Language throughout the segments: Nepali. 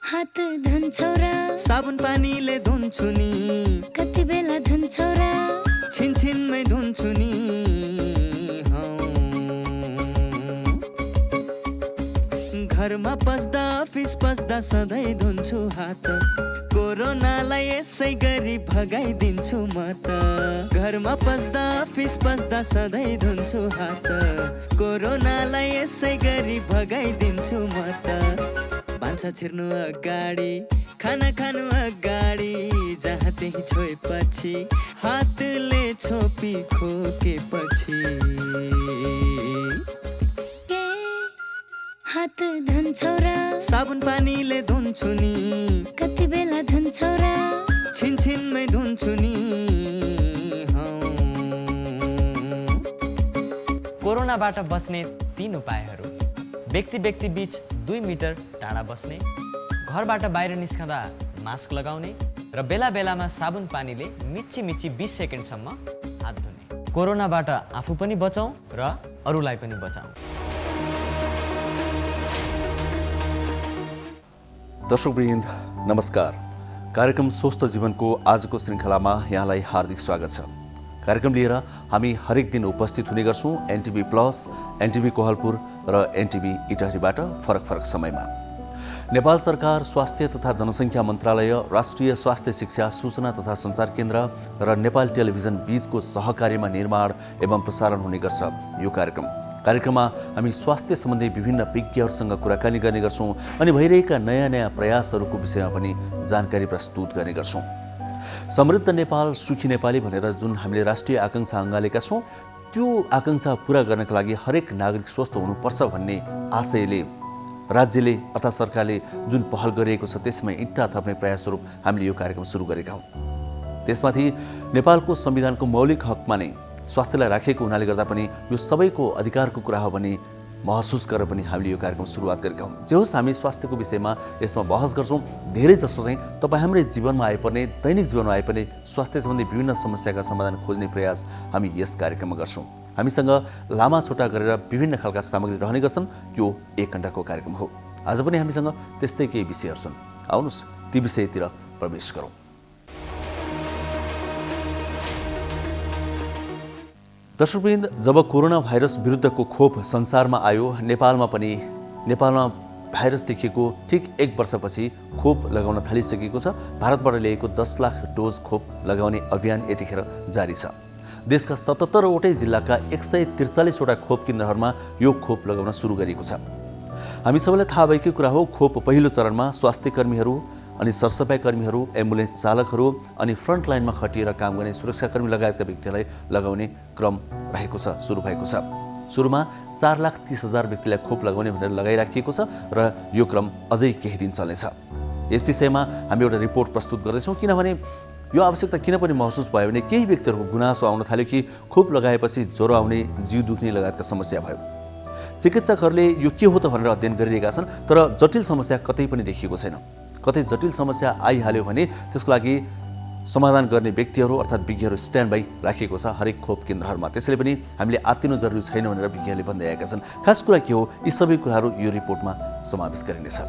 हात धुन्छौ र साबुन पानीले धुन्छु नि कति बेला धुन्छौ र छिनछिनमै धुन्छु नि घरमा पस्दा अफिस पस्दा सधैँ धुन्छु हात कोरोनालाई यसै गरी भगाइदिन्छु म त घरमा पस्दा अफिस पस्दा सधैँ धुन्छु हात कोरोनालाई यसै गरी भगाइदिन्छु म त भान्सा छिर्नु अगाडि खाना खानु अगाडि जहाँ त्यही छोएपछि हातले छोपी खोकेपछि हात धुन्छौ र साबुन पानीले धुन्छु नि कति बेला धुन्छौ र छिनछिनमै धुन्छु नि कोरोनाबाट बच्ने 3 उपायहरू। व्यक्ति बीच 2 मिटर टाढा बस्ने, घरबाट बाहिर निस्कँदा मास्क लगाउने र बेला बेलामा साबुन पानीले मिच्ची 20 सेकेन्डसम्म हात धुने। कोरोनाबाट आफू पनि बचौँ र अरूलाई पनि बचाउँ। दर्शकवृन्द नमस्कार। कार्यक्रम स्वस्थ जीवनको आजको श्रृङ्खलामा यहाँलाई हार्दिक स्वागत छ। कार्यक्रम लिएर हामी हरेक दिन उपस्थित हुने गर्छौँ एनटिभी प्लस, एनटिभी कोहलपुर र एनटिभी इटहरीबाट फरक समयमा। नेपाल सरकार स्वास्थ्य तथा जनसङ्ख्या मन्त्रालय, राष्ट्रिय स्वास्थ्य शिक्षा सूचना तथा सञ्चार केन्द्र र नेपाल टेलिभिजन बीचको सहकार्यमा निर्माण एवं प्रसारण हुने गर्छ यो कार्यक्रममा हामी स्वास्थ्य सम्बन्धी विभिन्न विज्ञहरूसँग कुराकानी गर्ने गर्छौँ अनि भइरहेका नयाँ प्रयासहरूको विषयमा पनि जानकारी प्रस्तुत गर्ने गर्छौँ। समृद्ध नेपाल सुखी नेपाली भनेर जुन हामीले राष्ट्रिय आकांक्षा अँगालेका छौँ त्यो आकांक्षा पूरा गर्नका लागि हरेक नागरिक स्वस्थ हुनुपर्छ भन्ने आशयले राज्यले अर्थात् सरकारले जुन पहल गरिएको छ त्यसमा इँटा थप्ने प्रयासस्वरूप हामीले यो कार्यक्रम सुरु गरेका हौँ। त्यसमाथि नेपालको संविधानको मौलिक हकमा नै स्वास्थ्यलाई राखिएको हुनाले गर्दा पनि यो सबैको अधिकारको कुरा हो भने महसुस गरेर पनि हामीले यो कार्यक्रम सुरुवात गरेका हौँ। जे होस् हामी स्वास्थ्यको विषयमा यसमा बहस गर्छौँ। धेरै जसो चाहिँ तपाईँ हाम्रै जीवनमा आइपर्ने दैनिक जीवनमा आइपर्ने स्वास्थ्य सम्बन्धी विभिन्न समस्याका समाधान खोज्ने प्रयास हामी यस कार्यक्रममा गर्छौँ। हामीसँग लामा छोटा गरेर विभिन्न खालका सामग्री रहने गर्छन्। यो 1 घण्टाको कार्यक्रम हो। आज पनि हामीसँग त्यस्तै केही विषयहरू छन्। आउनुहोस् ती विषयतिर प्रवेश गरौँ। दर्शकवृन्द, जब कोरोना भाइरस विरुद्धको खोप संसारमा आयो नेपालमा भाइरस देखिएको ठिक 1 वर्षपछि खोप लगाउन थालिसकेको छ। भारतबाट ल्याएको 10 लाख डोज खोप लगाउने अभियान यतिखेर जारी छ। देशका 77 वटै जिल्लाका 143 वटा खोप केन्द्रहरूमा यो खोप लगाउन सुरु गरिएको छ। हामी सबैलाई थाहा भएकै कुरा हो, खोप पहिलो चरणमा स्वास्थ्य कर्मीहरू अनि सरसफाइ कर्मीहरू, एम्बुलेन्स चालकहरू अनि फ्रन्ट लाइनमा खटिएर काम गर्ने सुरक्षाकर्मी लगायतका व्यक्तिलाई लगाउने क्रम सुरु भएको छ। सुरुमा 4,30,000 व्यक्तिलाई खोप लगाउने भनेर लगाइराखिएको छ र यो क्रम अझै केही दिन चल्नेछ। यस विषयमा हामी एउटा रिपोर्ट प्रस्तुत गर्दैछौँ। किनभने यो आवश्यकता किन पनि महसुस भयो भने केही व्यक्तिहरूको गुनासो आउन थाल्यो कि खोप लगाएपछि ज्वरो आउने, जिउ दुख्ने लगायतका समस्या भयो। चिकित्सकहरूले यो के हो त भनेर अध्ययन गरिरहेका छन्, तर जटिल समस्या कतै पनि देखिएको छैन। कतै जटिल समस्या आइहाल्यो भने त्यसको लागि समाधान गर्ने व्यक्तिहरू अर्थात् विज्ञहरू स्ट्यान्ड बाई राखिएको छ हरेक खोप केन्द्रहरूमा। त्यसैले पनि हामीले आत्तिनु जरुरी छैन भनेर विज्ञहरूले भन्दै आएका छन्। खास कुरा के हो, यी सबै कुराहरू यो रिपोर्टमा समावेश गरिनेछ।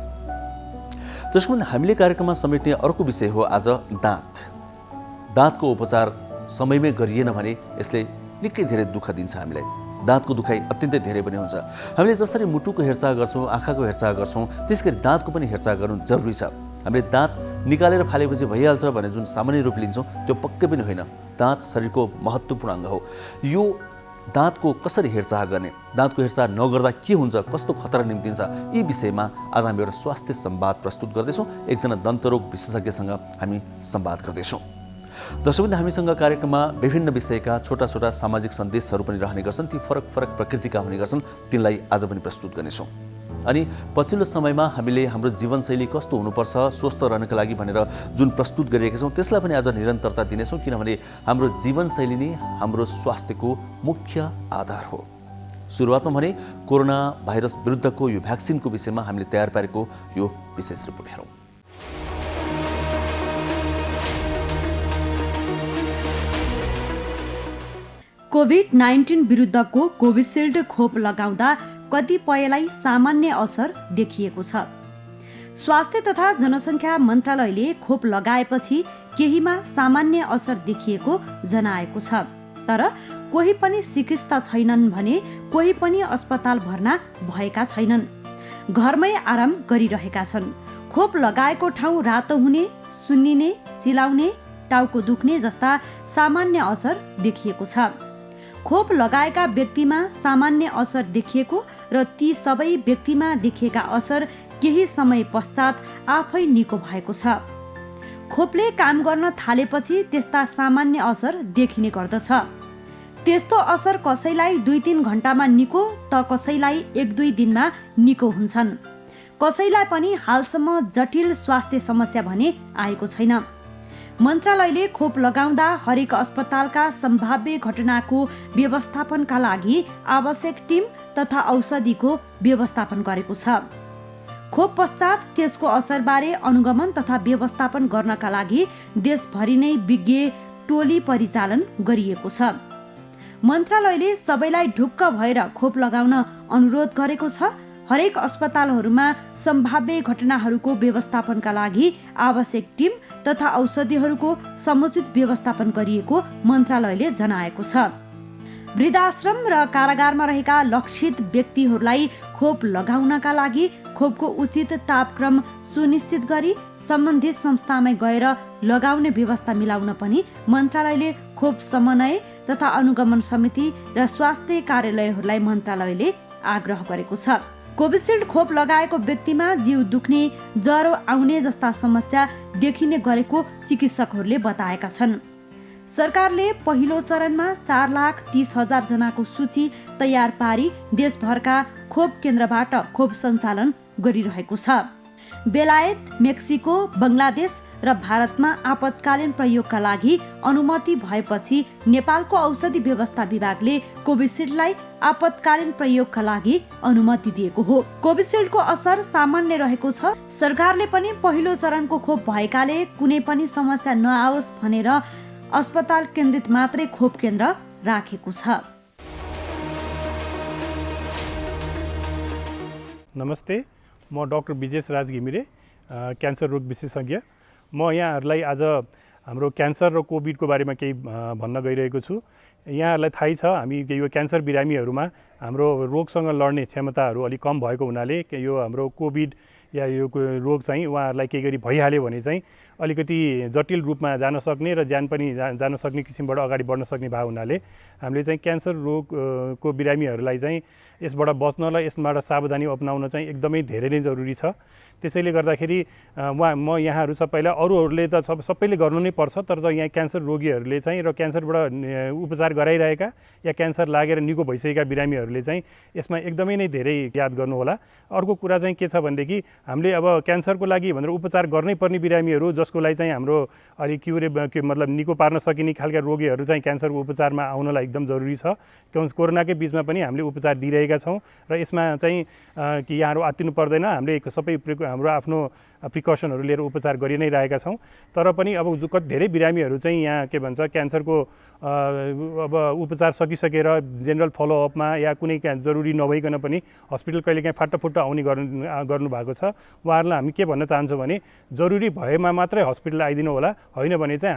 त्यसको पनि हामीले कार्यक्रममा समेट्ने अर्को विषय हो आज दाँतको उपचार समयमै गरिएन भने यसले निकै धेरै दुःख दिन्छ हामीलाई। दाँतको दुखाइ अत्यन्तै धेरै पनि हुन्छ। हामीले जसरी मुटुको हेरचाह गर्छौँ, आँखाको हेरचाह गर्छौँ, त्यसगरी दाँतको पनि हेरचाह गर्नु जरुरी छ। हामीले दाँत निकालेर फालेपछि भइहाल्छ भने जुन सामान्य रूप लिन्छौँ त्यो पक्कै पनि होइन। दाँत शरीरको महत्त्वपूर्ण अङ्ग हो। यो दाँतको कसरी हेरचाह गर्ने, दाँतको हेरचाह नगर्दा के हुन्छ, कस्तो खतरा निम्तिन्छ, यी विषयमा आज हामी एउटा स्वास्थ्य संवाद प्रस्तुत गर्दैछौँ। एकजना दन्तरोग विशेषज्ञसँग हामी संवाद गर्दैछौँ। दर्शकवृन्द, हामीसँग कार्यक्रममा विभिन्न विषयका छोटा सामाजिक सन्देशहरू पनि रहने गर्छन्। ती फरक प्रकृतिका हुने गर्छन्। तिनलाई आज पनि प्रस्तुत गर्नेछौँ। अनि पछिल्लो समयमा हामीले हाम्रो जीवनशैली कस्तो हुनुपर्छ स्वस्थ रहनका लागि भनेर जुन प्रस्तुत गरिरहेका छौँ त्यसलाई पनि आज निरन्तरता दिनेछौँ। किनभने हाम्रो जीवनशैली नै हाम्रो स्वास्थ्यको मुख्य आधार हो। सुरुवातमा भने कोरोना भाइरस विरुद्धको यो भ्याक्सिनको विषयमा हामीले तयार पारेको यो विशेष रिपोर्ट हेरौँ। कोभिड-19 विरुद्धको कोभिसिल्ड खोप लगाउँदा कतिपयलाई सामान्य असर देखिएको छ। स्वास्थ्य तथा जनसङ्ख्या मन्त्रालयले खोप लगाएपछि केहीमा सामान्य असर देखिएको जनाएको छ, तर कोही पनि चिकित्सा छैनन् भने कोही पनि अस्पताल भर्ना भएका छैनन्, घरमै आराम गरिरहेका छन्। खोप लगाएको ठाउँ रातो हुने, सुन्निने, चिलाउने, टाउको दुख्ने जस्ता सामान्य असर देखिएको छ। खोप लगाएका व्यक्तिमा सामान्य असर देखिएको र ती सबै व्यक्तिमा देखिएका असर केही समय पश्चात आफै निको भएको छ। खोपले काम गर्न थालेपछि त्यस्ता सामान्य असर देखिने गर्दछ। त्यस्तो असर कसैलाई 2-3 घण्टामा निको त कसैलाई 1-2 दिनमा निको हुन्छन्। कसैलाई पनि हालसम्म जटिल स्वास्थ्य समस्या भने आएको छैन। मन्त्रालयले खोप लगाउँदा हरेक अस्पतालका सम्भाव्य घटनाको व्यवस्थापनका लागि आवश्यक टिम तथा औषधिको व्यवस्थापन गरेको छ। खोप पश्चात त्यसको असरबारे अनुगमन तथा व्यवस्थापन गर्नका लागि देशभरि नै विज्ञ टोली परिचालन गरिएको छ। मन्त्रालयले सबैलाई ढुक्क भएर खोप लगाउन अनुरोध गरेको छ। हरेक अस्पतालहरूमा सम्भाव्य घटनाहरूको व्यवस्थापनका लागि आवश्यक टिम तथा औषधिहरूको समुचित व्यवस्थापन गरिएको मन्त्रालयले जनाएको छ। वृद्धाश्रम र कारागारमा रहेका लक्षित व्यक्तिहरूलाई खोप लगाउनका लागि खोपको उचित तापक्रम सुनिश्चित गरी सम्बन्धित संस्थामै गएर लगाउने व्यवस्था मिलाउन पनि मन्त्रालयले खोप समन्वय तथा अनुगमन समिति र स्वास्थ्य कार्यालयहरूलाई मन्त्रालयले आग्रह गरेको छ। कोभिसिल्ड खोप लगाएको व्यक्तिमा जिउ दुख्ने, ज्वरो आउने जस्ता समस्या देखिने गरेको चिकित्सकहरूले बताएका छन्। सरकारले पहिलो चरणमा 4,30,000 जनाको सूची तयार पारी देशभरका खोप केन्द्रबाट खोप सञ्चालन गरिरहेको छ। बेलायत, मेक्सिको, बङ्गलादेश र भारतमा आपतकालीन प्रयोगका लागि अनुमति भएपछि नेपालको औषधि व्यवस्था विभागले कोभिसिल्डलाई आपतकालीन प्रयोगका लागि अनुमति दिएको हो। कोभिसिल्डको असर सामान्य रहेको छ। सरकारले पनि पहिलो चरणको खोप भएकाले कुनै पनि समस्या नआओस् भनेर अस्पताल केन्द्रित मात्रै खोप केन्द्र राखेको छ। नमस्ते, म डाक्टर विजेश राज घिमिरे, क्यान्सर रोग विशेषज्ञ। म यहाँहरूलाई आज हाम्रो क्यान्सर र कोभिडको बारेमा केही भन्न गइरहेको छु। यहाँहरूलाई थाहै छ हामी यो क्यान्सर बिरामीहरूमा हाम्रो रोगसँग लड्ने क्षमताहरू अलिक कम भएको हुनाले यो हाम्रो कोभिड या यो रोग चाहिँ उहाँहरूलाई केही गरी भइहाल्यो भने चाहिँ अलिकति जटिल रूपमा जान सक्ने र ज्यान पनि जान सक्ने किसिमबाट अगाडि बढ्न सक्ने भएको हुनाले हामीले चाहिँ क्यान्सर रोगको बिरामीहरूलाई चाहिँ यसबाट बच्नलाई यसबाट सावधानी अपनाउन चाहिँ एकदमै धेरै नै जरुरी छ। त्यसैले गर्दाखेरि म यहाँहरू सबैलाई अरूहरूले त सबैले गर्नु नै पर्छ, तर यहाँ क्यान्सर रोगीहरूले चाहिँ र क्यान्सरबाट उपचार गराइरहेका या क्यान्सर लागेर निको भइसकेका बिरामीहरूले चाहिँ यसमा एकदमै नै धेरै याद गर्नुहोला। अर्को कुरा चाहिँ के छ भनेदेखि हामीले अब क्यान्सरको लागि भनेर उपचार गर्नै पर्ने बिरामीहरू जसको लागि चाहिँ हाम्रो अलिक मतलब निको पार्न सकिने खालका रोगीहरू चाहिँ क्यान्सरको उपचारमा आउनलाई एकदम जरुरी छ। कोरोनाकै बिचमा पनि हामीले उपचार दिइरहेका छौँ र यसमा चाहिँ कि यहाँहरू आत्तिनु पर्दैन, हामीले सबै हाम्रो आफ्नो प्रिकसनहरू लिएर उपचार गरि नै रहेका छौँ। तर पनि अब धेरै बिरामीहरू चाहिँ यहाँ के भन्छ क्यान्सरको अब उपचार सकिसकेर जेनरल फलोअपमा या कुनै जरुरी नभइकन पनि हस्पिटल कहिलेकाहीँ फाटाफुट्टा आउने गर्नु भएको छ। उहाँहरूलाई हामी के भन्न चाहन्छौँ भने जरुरी भएमा मात्रै हस्पिटल आइदिनु होला, होइन भने चाहिँ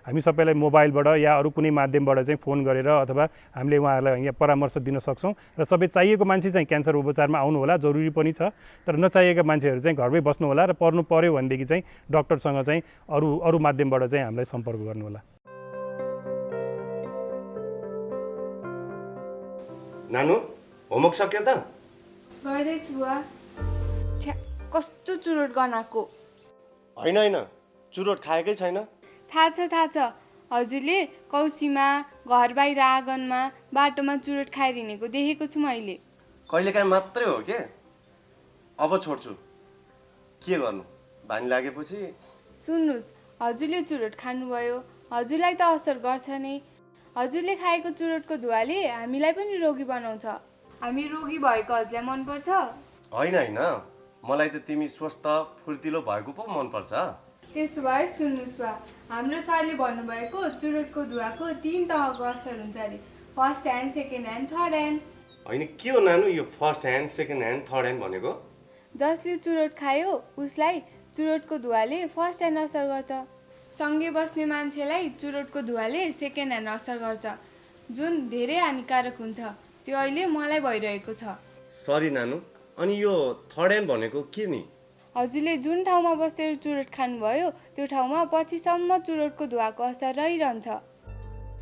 हामी सबैलाई मोबाइलबाट या अरू कुनै माध्यमबाट चाहिँ फोन गरेर अथवा हामीले उहाँहरूलाई यहाँ परामर्श दिन सक्छौँ र सबै चाहिएको मान्छे चाहिँ क्यान्सर उपचारमा आउनु होला, जरुरी पनि छ। तर नचाहिएका मान्छेहरू चाहिँ घरमै बस्नु होला र पर्नु पर्यो भनेदेखि चाहिँ डाक्टरसँग चाहिँ अरू माध्यमबाट चाहिँ हामीलाई सम्पर्क गर्नु होला। नानु, होमवर्क सक्यो त? गर्दैछु बुवा। कस्तो चुरोट गनाएको। होइन, चुरोट खाएकै छैन। थाहा छ। हजुरले कौसीमा, घर बाहिर आँगनमा, बाटोमा चुरोट खाएर हिँडेको देखेको छु मैले। कहिलेकाहीँ मात्रै हो के? अब छोड्छु। के गर्नु, बानी लागेपछि। सुन्नुहोस्, हजुरले चुरोट खानुभयो, हजुरलाई त असर गर्छ नै। हजुरले खाएको चुरोटको धुवाले हामीलाई पनि रोगी बनाउँछ। हामी रोगी भएको हजुरलाई मनपर्छ? होइन, मलाई त तिमी स्वस्थ फुर्तिलो भएको पो मनपर्छ। त्यसो भए सुन्नुहोस् बा, हाम्रो सरले भन्नुभएको चुरोटको धुवाको 3 तहको असर हुन्छ अरे, first hand, second hand, third hand. होइन, के हो नानु यो first hand, second hand, third hand भनेको? जसले चुरोट खायो उसलाई चुरोटको धुवाले फर्स्ट ह्यान्ड असर गर्छ। सँगै बस्ने मान्छेलाई चुरोटको धुवाले सेकेन्ड ह्यान्ड असर गर्छ, जुन धेरै हानिकारक हुन्छ। त्यो अहिले मलाई भइरहेको छ। सरी नानु, अनि यो थर्ड ह्यान्ड भनेको के नि? हजुरले जुन ठाउँमा बसेर चुरोट खानुभयो त्यो ठाउँमा पछिसम्म चुरोटको धुवाको असर रहिरहन्छ।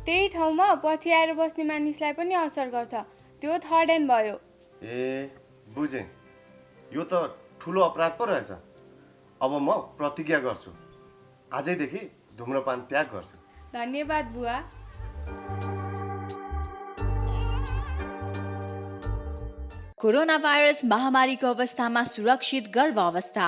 त्यही ठाउँमा पछि आएर बस्ने मानिसलाई पनि असर गर्छ, त्यो थर्ड ह्यान्ड भयो। ए बुझेँ, यो त ठुलो अपराध पो रहेछ। अब म प्रतिज्ञा गर्छु, आजैदेखि धुम्रपान त्याग गर्छु। धन्यवाद बुवा। कोरोना भाइरस महामारीको अवस्थामा सुरक्षित गर्भावस्था।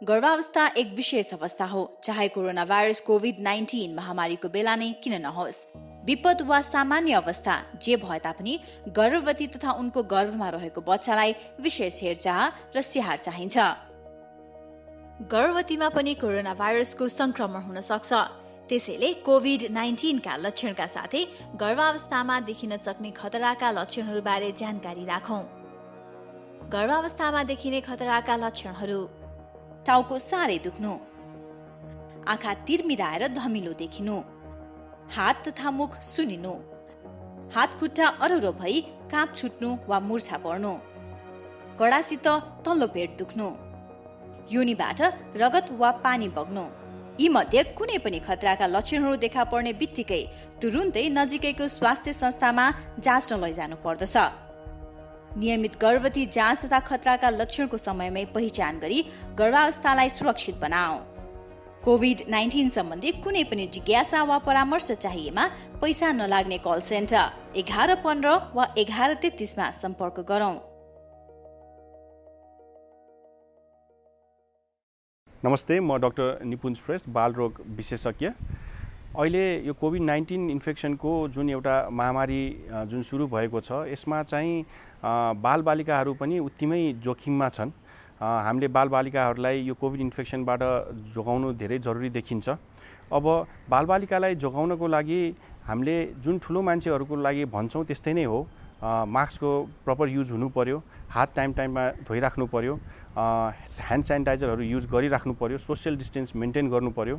गर्भावस्था एक विशेष अवस्था हो, चाहे कोरोना भाइरस कोभिड-19 महामारीको बेला नै किन नहोस्। विपद वा सामान्य अवस्था जे भए तापनि गर्भवती तथा उनको गर्भमा रहेको बच्चालाई विशेष हेरचाह र स्याहार चाहिन्छ। गर्भवतीमा पनि कोरोना भाइरसको संक्रमण हुन सक्छ, त्यसैले कोभिड-19 का लक्षणका साथै गर्भावस्थामा देखिन सक्ने खतराका लक्षणहरूबारे जानकारी राखौं। गर्भावस्थामा देखिने खतराका लक्षणहरू: टाउको साह्रै दुख्नु, आँखा तिरमिराएर धमिलो देखिनु, हात तथा मुख सुनिनु, हात खुट्टा अरुरो भई काँप छुट्नु वा मुर्छा पर्नु, कडासित तल्लो पेट दुख्नु, योनिबाट रगत वा पानी बग्नु। यी मध्ये कुनै पनि खतराका लक्षणहरू देखा पर्ने बित्तिकै तुरुन्तै नजिकैको स्वास्थ्य संस्थामा जाँच्न लैजानु पर्दछ। नियमित गर्भवती जाँच तथा खतराका लक्षणको समयमै पहिचान गरी गर्भावस्थालाई सुरक्षित बनाऊ। कोभिड-19 सम्बन्धी कुनै पनि जिज्ञासा वा परामर्श चाहिएमा पैसा नलाग्ने कल सेन्टर 1115 वा 1133 मा सम्पर्क गरौँ। नमस्ते, म डाक्टर निपुञ्ज श्रेष्ठ, बालरोग विशेषज्ञ। अहिले यो कोभिड-19 इन्फेक्सनको जुन एउटा महामारी जुन सुरु भएको छ, यसमा चाहिँ बालबालिकाहरू पनि उत्तिमै जोखिममा छन्। हामीले बालबालिकाहरूलाई यो कोभिड इन्फेक्सनबाट जोगाउनु धेरै जरुरी देखिन्छ। अब बालबालिकालाई जोगाउनको लागि हामीले जुन ठुलो मान्छेहरूको लागि भन्छौँ त्यस्तै नै हो। मास्कको प्रपर युज हुनु पर्यो, हात टाइममा धोइराख्नु पर्यो, ह्यान्ड सेनिटाइजरहरू युज गरिराख्नु पर्यो, सोसियल डिस्टेन्स मेन्टेन गर्नु पर्यो,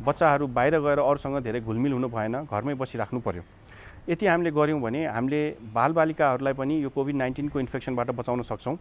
बच्चाहरू बाहिर गएर अरूसँग धेरै घुलमिल हुनु भएन, घरमै बसिराख्नु पर्यो। यति हामीले गऱ्यौँ भने हामीले बालबालिकाहरूलाई पनि यो कोभिड-19 को इन्फेक्सनबाट बचाउन सक्छौँ।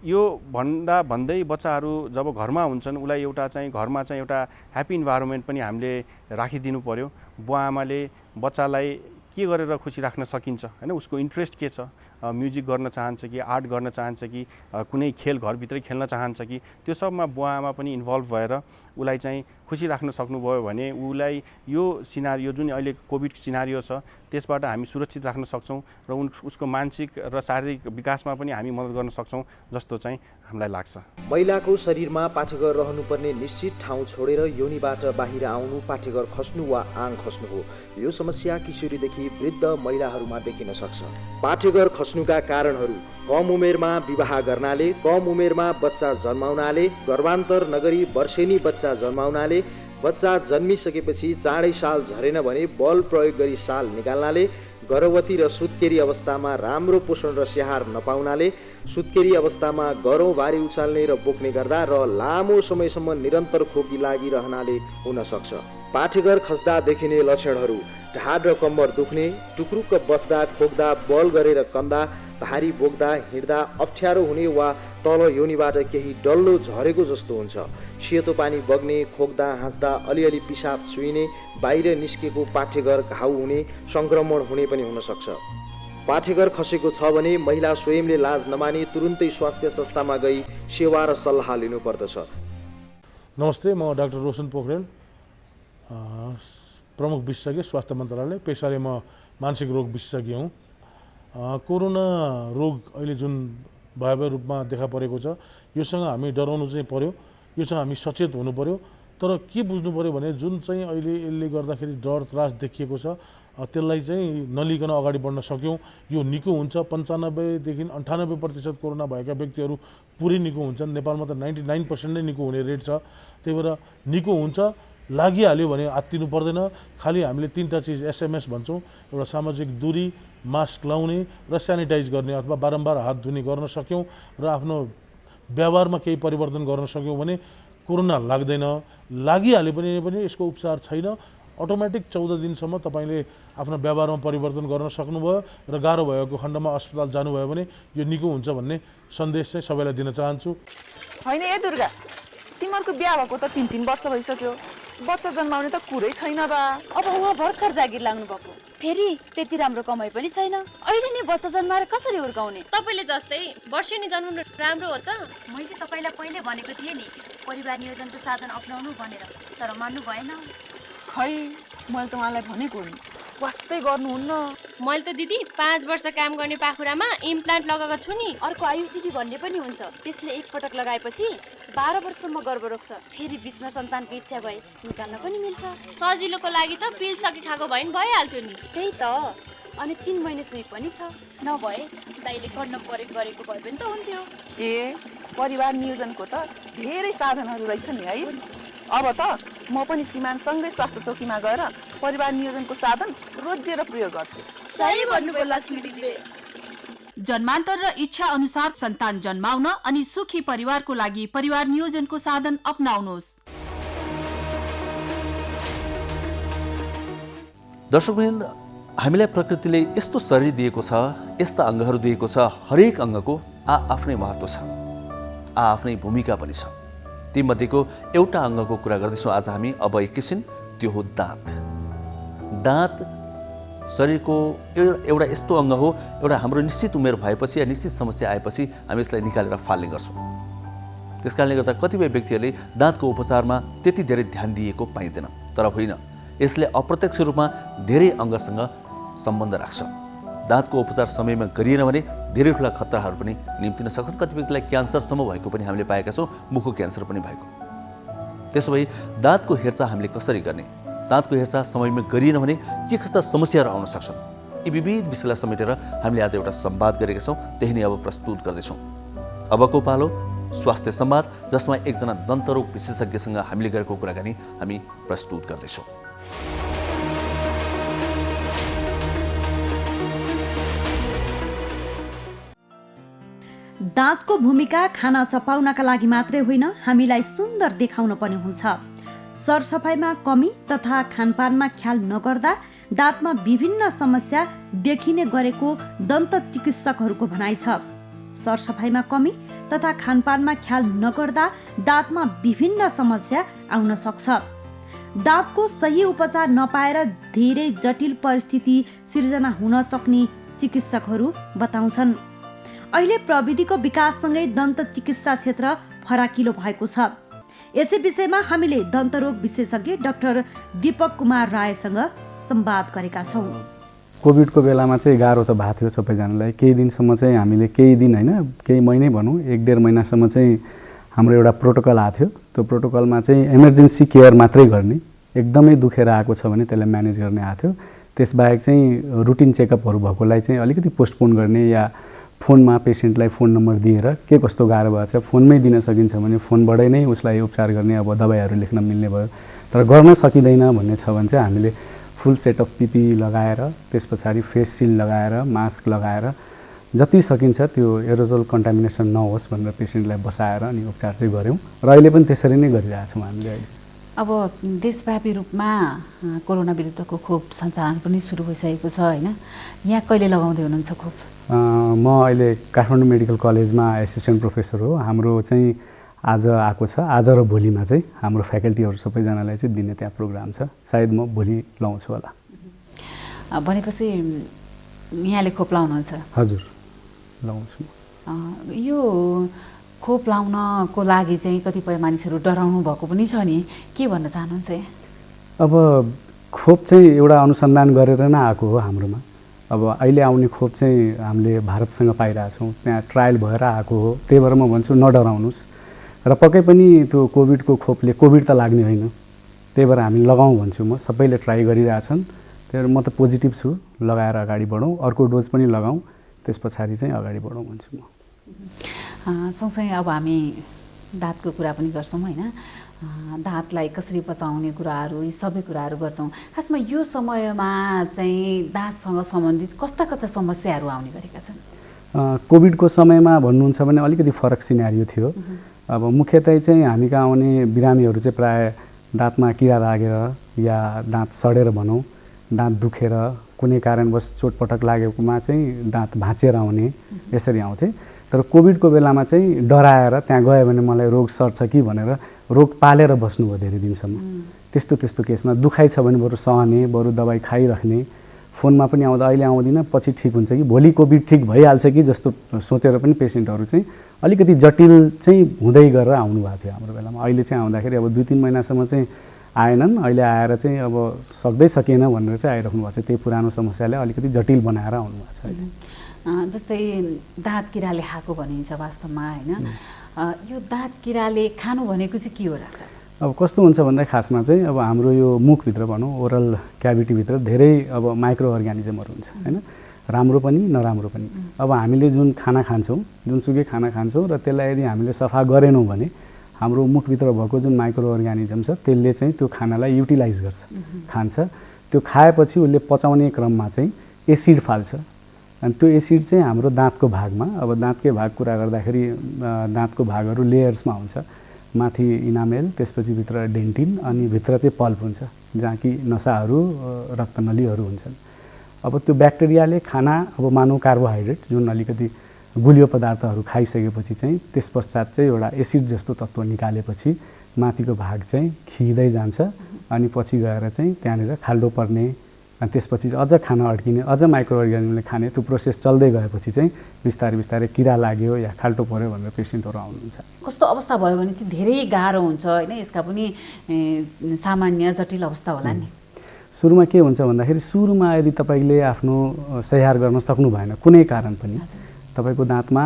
यो भन्दै बच्चाहरू जब घरमा हुन्छन् उसलाई घरमा चाहिँ एउटा ह्याप्पी इन्भाइरोमेन्ट पनि हामीले राखिदिनु पर्यो। बुवा आमाले बच्चालाई के गरेर खुसी राख्न सकिन्छ, हैन, उसको इन्ट्रेस्ट के छ, म्युजिक गर्न चाहन्छ कि आर्ट गर्न चाहन्छ कि कुनै खेल घरभित्रै खेल्न चाहन्छ कि, त्यो सबमा बुवा आमा पनि इन्भल्भ भएर उसलाई चाहिँ खुसी राख्न सक्नुभयो भने उसलाई यो सिनारियो जुन अहिले कोभिड सिनारियो छ त्यसबाट हामी सुरक्षित राख्न सक्छौँ र उसको मानसिक र शारीरिक विकासमा पनि हामी मद्दत गर्न सक्छौँ जस्तो चाहिँ हामीलाई लाग्छ। महिलाको शरीरमा पाठेघर रहनुपर्ने निश्चित ठाउँ छोडेर योनिबाट बाहिर आउनु पाठेघर खस्नु वा आङ खस्नु हो। यो समस्या किशोरीदेखि वृद्ध महिलाहरूमा देखिन सक्छ। पाठेघर खस्नुका कारणहरू: कम उमेरमा विवाह गर्नाले, कम उमेरमा बच्चा जन्माउनाले, गर्भान्तर नगरी वर्षेनी बच्चा जन्माउनाले, बच्चा जन्मिसकेपछि चाँडै साल झरेन भने बल प्रयोग गरी साल निकाल्नाले, गर्भवती र सुत्केरी अवस्थामा राम्रो पोषण र स्याहार नपाउनाले, सुत्केरी अवस्थामा गरौँ भारी उचाल्ने र बोक्ने गर्दा र लामो समयसम्म निरन्तर खोकी लागिरहनाले हुन सक्छ। पाठेघर खस्दा देखिने लक्षणहरू: ढाड र कम्बर दुख्ने, टुक्रुक्क बस्दा खोक्दा बल गरेर कन्दा, भारी बोक्दा हिँड्दा अप्ठ्यारो हुने वा तल योनिबाट केही डल्लो झरेको जस्तो हुन्छ, सेतो पानी बग्ने, खोक्दा हाँस्दा अलिअलि पिसाब छुइने, बाहिर निस्केको पाठेघर घाउ हुने, सङ्क्रमण हुने पनि हुन सक्छ। पाठेघर खसेको छ भने महिला स्वयंले लाज नमानी तुरुन्तै स्वास्थ्य संस्थामा गई सेवा र सल्लाह लिनुपर्दछ। नमस्ते, म डाक्टर रोशन पोखरेल, प्रमुख विशेषज्ञ स्वास्थ्य मन्त्रालय। पेसाले म मानसिक रोग विशेषज्ञ हुँ। कोरोना रोग अहिले जुन भयावह रूपमा देखा परेको छ, योसँग हामी डराउनु चाहिँ पर्यो, योसँग हामी सचेत हुनु पर्यो। तर के बुझ्नु पर्यो भने जुन चाहिँ अहिले यसले गर्दाखेरि डर त्रास देखिएको छ त्यसलाई चाहिँ नलिकन अगाडि बढ्न सक्यौँ, यो निको हुन्छ। 95 देखि 98% कोरोना भएका व्यक्तिहरू पुरै निको हुन्छन्। नेपालमा त 99% नै निको हुने रेट छ। त्यही भएर निको हुन्छ, लागिहाल्यो भने आत्तिनु पर्दैन। खालि हामीले 3टा चिज SMS भन्छौँ, एउटा सामाजिक दूरी, मास्क लाउने र सेनिटाइज गर्ने अथवा बारम्बार हात धुने गर्न सक्यौँ र आफ्नो व्यवहारमा केही परिवर्तन गर्न सक्यौँ भने कोरोना लाग्दैन। लागिहाल्यो पनि यसको उपचार छैन। अटोमेटिक 14 दिनसम्म तपाईँले आफ्नो व्यवहारमा परिवर्तन गर्न सक्नुभयो र गाह्रो भएको खण्डमा अस्पताल जानुभयो भने यो निको हुन्छ भन्ने सन्देश चाहिँ सबैलाई दिन चाहन्छु। होइन ए दुर्गा, तिमीहरूको बिहा भएको त 3 वर्ष भइसक्यो, बच्चा जन्माउने त कुरै छैन बा। अब उहाँ भर्खर जागिर लाग्नु भएको, फेरि त्यति राम्रो कमाइ पनि छैन। अहिले नै बच्चा जन्माएर कसरी हुर्काउने? तपाईँले जस्तै वर्षेनी जन्माउनु राम्रो हो त। मैले तपाईँलाई पहिले भनेको थिएँ नि परिवार नियोजनको साधन अपनाउनु भनेर, तर मान्नु भएन। खै मैले त उहाँलाई भनेको नि, वास्तै गर्नुहुन्न। मैले त दिदी 5 वर्ष काम गर्ने पाखुरामा इम्प्लान्ट लगाएको छु नि। अर्को आयुसिटी भन्ने पनि हुन्छ, त्यसले एकपटक लगाएपछि 12 वर्षसम्म गर्भ रोक्छ। फेरि बिचमा सन्तानको इच्छा भए निकाल्न पनि मिल्छ। सजिलोको लागि त पिल सकी खाएको भए नि भइहाल्थ्यो नि। त्यही त, अनि 3 महिने सुई पनि छ। नभए दाइले गर्न परेको गरेको भए पनि त हुन्थ्यो। ए परिवार नियोजनको त धेरै साधनहरू रहेछ नि है। अब त म पनि सीमानसँगै स्वास्थ्य चौकीमा गएर परिवार नियोजनको साधन रोजेर प्रयोग गर्छु। सही भन्नुभयो लक्ष्मी दिदीले। जन्मान्तर र इच्छा अनुसार सन्तान जन्माउन अनि सुखी परिवारको लागि परिवार नियोजनको साधन अपनाउनुहोस्। दर्शकवृन्द, हामीलाई प्रकृतिले यस्तो शरीर दिएको छ, यस्ता अङ्गहरू दिएको छ, हरेक अङ्गको आफ्नै महत्त्व छ, आफ्नै भूमिका पनि छ। तीमध्येको एउटा अङ्गको कुरा गर्दैछौँ आज हामी। अब एकैछिन, त्यो हो दाँत। दाँत शरीरको एउटा यस्तो अङ्ग हो, एउटा हाम्रो निश्चित उमेर भएपछि या निश्चित समस्या आएपछि हामी यसलाई निकालेर फाल्ने गर्छौँ। त्यस कारणले गर्दा कतिपय व्यक्तिहरूले दाँतको उपचारमा त्यति धेरै ध्यान दिएको पाइँदैन। तर होइन, यसले अप्रत्यक्ष रूपमा धेरै अङ्गसँग सम्बन्ध राख्छ। दाँतको उपचार समयमा गरिएन भने धेरै ठुला खतराहरू पनि निम्तिन सक्छन्। कति व्यक्तिलाई क्यान्सरसम्म भएको पनि हामीले पाएका छौँ, मुखको क्यान्सर पनि भएको। त्यसो भए दाँतको हेरचाह हामीले कसरी गर्ने, दाँतको हेरचाह समयमा गरिएन भने के कस्ता समस्याहरू आउन सक्छन्, यी विविध विषयलाई समेटेर हामीले आज एउटा संवाद गरेका छौँ। त्यही नै अब प्रस्तुत गर्दैछौँ। अबको पालो स्वास्थ्य संवाद, जसमा एकजना दन्तरोग विशेषज्ञसँग हामीले गरेको कुराकानी हामी प्रस्तुत गर्दैछौँ। दाँतको भूमिका खाना चपाउनका लागि मात्रै होइन, हामीलाई सुन्दर देखाउन पनि हुन्छ। सरसफाइमा कमी तथा खानपानमा ख्याल नगर्दा दाँतमा विभिन्न समस्या देखिने गरेको दन्त चिकित्सकहरूको भनाइ छ। सरसफाइमा कमी तथा खानपानमा ख्याल नगर्दा दाँतमा विभिन्न समस्या आउन सक्छ। दाँतको सही उपचार नपाएर धेरै जटिल परिस्थिति सिर्जना हुन सक्ने चिकित्सकहरू बताउँछन्। अहिले प्रविधिको विकाससँगै दन्त चिकित्सा क्षेत्र फराकिलो भएको छ। यसै विषयमा हामीले दन्तरोग विशेषज्ञ डाक्टर दीपक कुमार रायसँग संवाद गरेका छौँ। कोभिडको बेलामा चाहिँ गाह्रो त भएको थियो सबैजनालाई। केही दिनसम्म चाहिँ हामीले केही दिन होइन, केही महिनै भनौँ, 1-1.5 महिनासम्म चाहिँ हाम्रो एउटा प्रोटोकल आएको थियो। त्यो प्रोटोकलमा चाहिँ इमर्जेन्सी केयर मात्रै गर्ने, एकदमै दुखेर आएको छ भने त्यसलाई म्यानेज गर्ने आएको थियो। त्यसबाहेक चाहिँ रुटिन चेकअपहरू भएकोलाई चाहिँ अलिकति पोस्टपोन गर्ने या फोनमा पेसेन्टलाई फोन नम्बर दिएर के कस्तो गाह्रो भएको छ फोनमै दिन सकिन्छ भने फोनबाटै नै उसलाई उपचार गर्ने, अब दबाईहरू लेख्न मिल्ने भयो। तर गर्न सकिँदैन भन्ने छ भने चाहिँ हामीले फुल सेट अफ पिपी लगाएर, त्यस पछाडि फेस सिल्ड लगाएर, मास्क लगाएर जति सकिन्छ त्यो एरोजोल कन्टामिनेसन नहोस् भनेर पेसेन्टलाई बसाएर अनि उपचार चाहिँ गऱ्यौँ र अहिले पनि त्यसरी नै गरिरहेछौँ हामीले। अहिले अब देशव्यापी रूपमा कोरोना विरुद्धको खोप सञ्चालन पनि सुरु भइसकेको छ होइन, यहाँ कहिले लगाउँदै हुनुहुन्छ खोप? म अहिले काठमाडौँ मेडिकल कलेजमा एसिस्टेन्ट प्रोफेसर हो। हाम्रो चाहिँ आज आएको छ, आज र भोलिमा चाहिँ हाम्रो फ्याकल्टीहरू सबैजनालाई चाहिँ दिने त्यहाँ प्रोग्राम छ। सायद म भोलि लाउँछु होला। भनेपछि यहाँले खोप लाउनुहुन्छ? हजुर लाउँछु। यो खोप लाउनको लागि चाहिँ कतिपय मानिसहरू डराउनु भएको पनि छ नि, के भन्न चाहनुहुन्छ? अब खोप चाहिँ एउटा अनुसन्धान गरेर नै आएको हो हाम्रोमा। अब अहिले आउने खोप चाहिँ हामीले भारतसँग पाइरहेछौँ, त्यहाँ ट्रायल भएर आएको हो। त्यही भएर म भन्छु नडराउनुहोस् र पक्कै पनि त्यो कोभिडको खोपले कोभिड त लाग्ने होइन, त्यही भएर हामी लगाउँ भन्छु म। सबैले ट्राई गरिरहेछन्, त्यही भएर म त पोजिटिभ छु। लगाएर अगाडि बढौँ, अर्को डोज पनि लगाउँ, त्यस पछाडि चाहिँ अगाडि बढौँ भन्छु म। सँगसँगै अब हामी दाँतको कुरा पनि गर्छौँ होइन, दाँतलाई कसरी बचाउने कुराहरू, यी सबै कुराहरू गर्छौँ। खासमा यो समयमा चाहिँ दाँतसँग सम्बन्धित कस्ता कस्ता समस्याहरू आउने गरेका छन्? कोभिडको समयमा भन्नुहुन्छ भने अलिकति फरक सिनारियो थियो। अब मुख्यतः चाहिँ हामी कहाँ आउने बिरामीहरू चाहिँ प्रायः दाँतमा किरा लागेर या दाँत सडेर भनौँ, दाँत दुखेर कुनै कारणवश चोटपटक लागेकोमा चाहिँ दाँत भाँचेर आउने, यसरी आउँथे। तर कोभिडको बेलामा चाहिँ डराएर त्यहाँ गयो भने मलाई रोग सर्छ कि भनेर रोग पालेर बस्नुभयो धेरै दिनसम्म। त्यस्तो केसमा दुखाइ छ भने बरु सहने, बरु दबाई खाइराख्ने, फोनमा पनि आउँदा अहिले आउँदिनँ पछि ठिक हुन्छ कि भोलि कोभिड ठिक भइहाल्छ कि जस्तो सोचेर पनि पेसेन्टहरू चाहिँ अलिकति जटिल चाहिँ हुँदै गरेर आउनुभएको थियो हाम्रो बेलामा। अहिले चाहिँ आउँदाखेरि अब 2-3 महिनासम्म चाहिँ आएनन्, अहिले आएर चाहिँ अब सक्दै सकिएन भनेर चाहिँ आइराख्नु भएको छ। त्यही पुरानो समस्याले अलिकति जटिल बनाएर आउनुभएको छ अहिले। जस्तै दाँत किराले खाएको भनिन्छ वास्तवमा होइन, यो दाँत किराले खानु भनेको चाहिँ के हो रहेछ? अब कस्तो हुन्छ भन्दा खासमा चाहिँ अब हाम्रो यो मुखभित्र भनौँ ओरल क्याभिटीभित्र धेरै अब माइक्रो अर्गानिजमहरू हुन्छ होइन, राम्रो पनि नराम्रो पनि। अब हामीले जुन खाना खान्छौँ, जुनसुकै खाना खान्छौँ र त्यसलाई यदि हामीले सफा गरेनौँ भने हाम्रो मुखभित्र भएको जुन माइक्रो अर्गानिजम छ त्यसले चाहिँ त्यो खानालाई युटिलाइज गर्छ, खान्छ। त्यो खाएपछि उसले पचाउने क्रममा चाहिँ एसिड फाल्छ अनि त्यो एसिड चाहिँ हाम्रो दाँतको भागमा, अब दाँतकै भाग कुरा गर्दाखेरि दाँतको भागहरू लेयर्समा हुन्छ। माथि इनामेल, त्यसपछि भित्र डेन्टिन अनि भित्र चाहिँ पल्प हुन्छ जहाँ कि नसाहरू रक्तनलीहरू हुन्छन्। अब त्यो ब्याक्टेरियाले खाना अब मानौँ कार्बोहाइड्रेट जुन अलिकति गुलियो पदार्थहरू खाइसकेपछि चाहिँ त्यस पश्चात चाहिँ एउटा एसिड जस्तो तत्त्व निकालेपछि माथिको भाग चाहिँ खिँदै जान्छ अनि पछि गएर चाहिँ त्यहाँनिर खाल्डो पर्ने अनि त्यसपछि अझ खाना अड्किने, अझ माइक्रो अर्गानिजमले खाने, त्यो प्रोसेस चल्दै गएपछि चाहिँ बिस्तारै किरा लाग्यो या खाल्टो पर्यो भनेर पेसेन्टहरू आउनुहुन्छ। कस्तो अवस्था भयो भने चाहिँ धेरै गाह्रो हुन्छ होइन, यसका पनि सामान्य जटिल अवस्था होला नि? सुरुमा के हुन्छ भन्दाखेरि सुरुमा यदि तपाईँले आफ्नो स्याहार गर्न सक्नु भएन कुनै कारण पनि, तपाईँको दाँतमा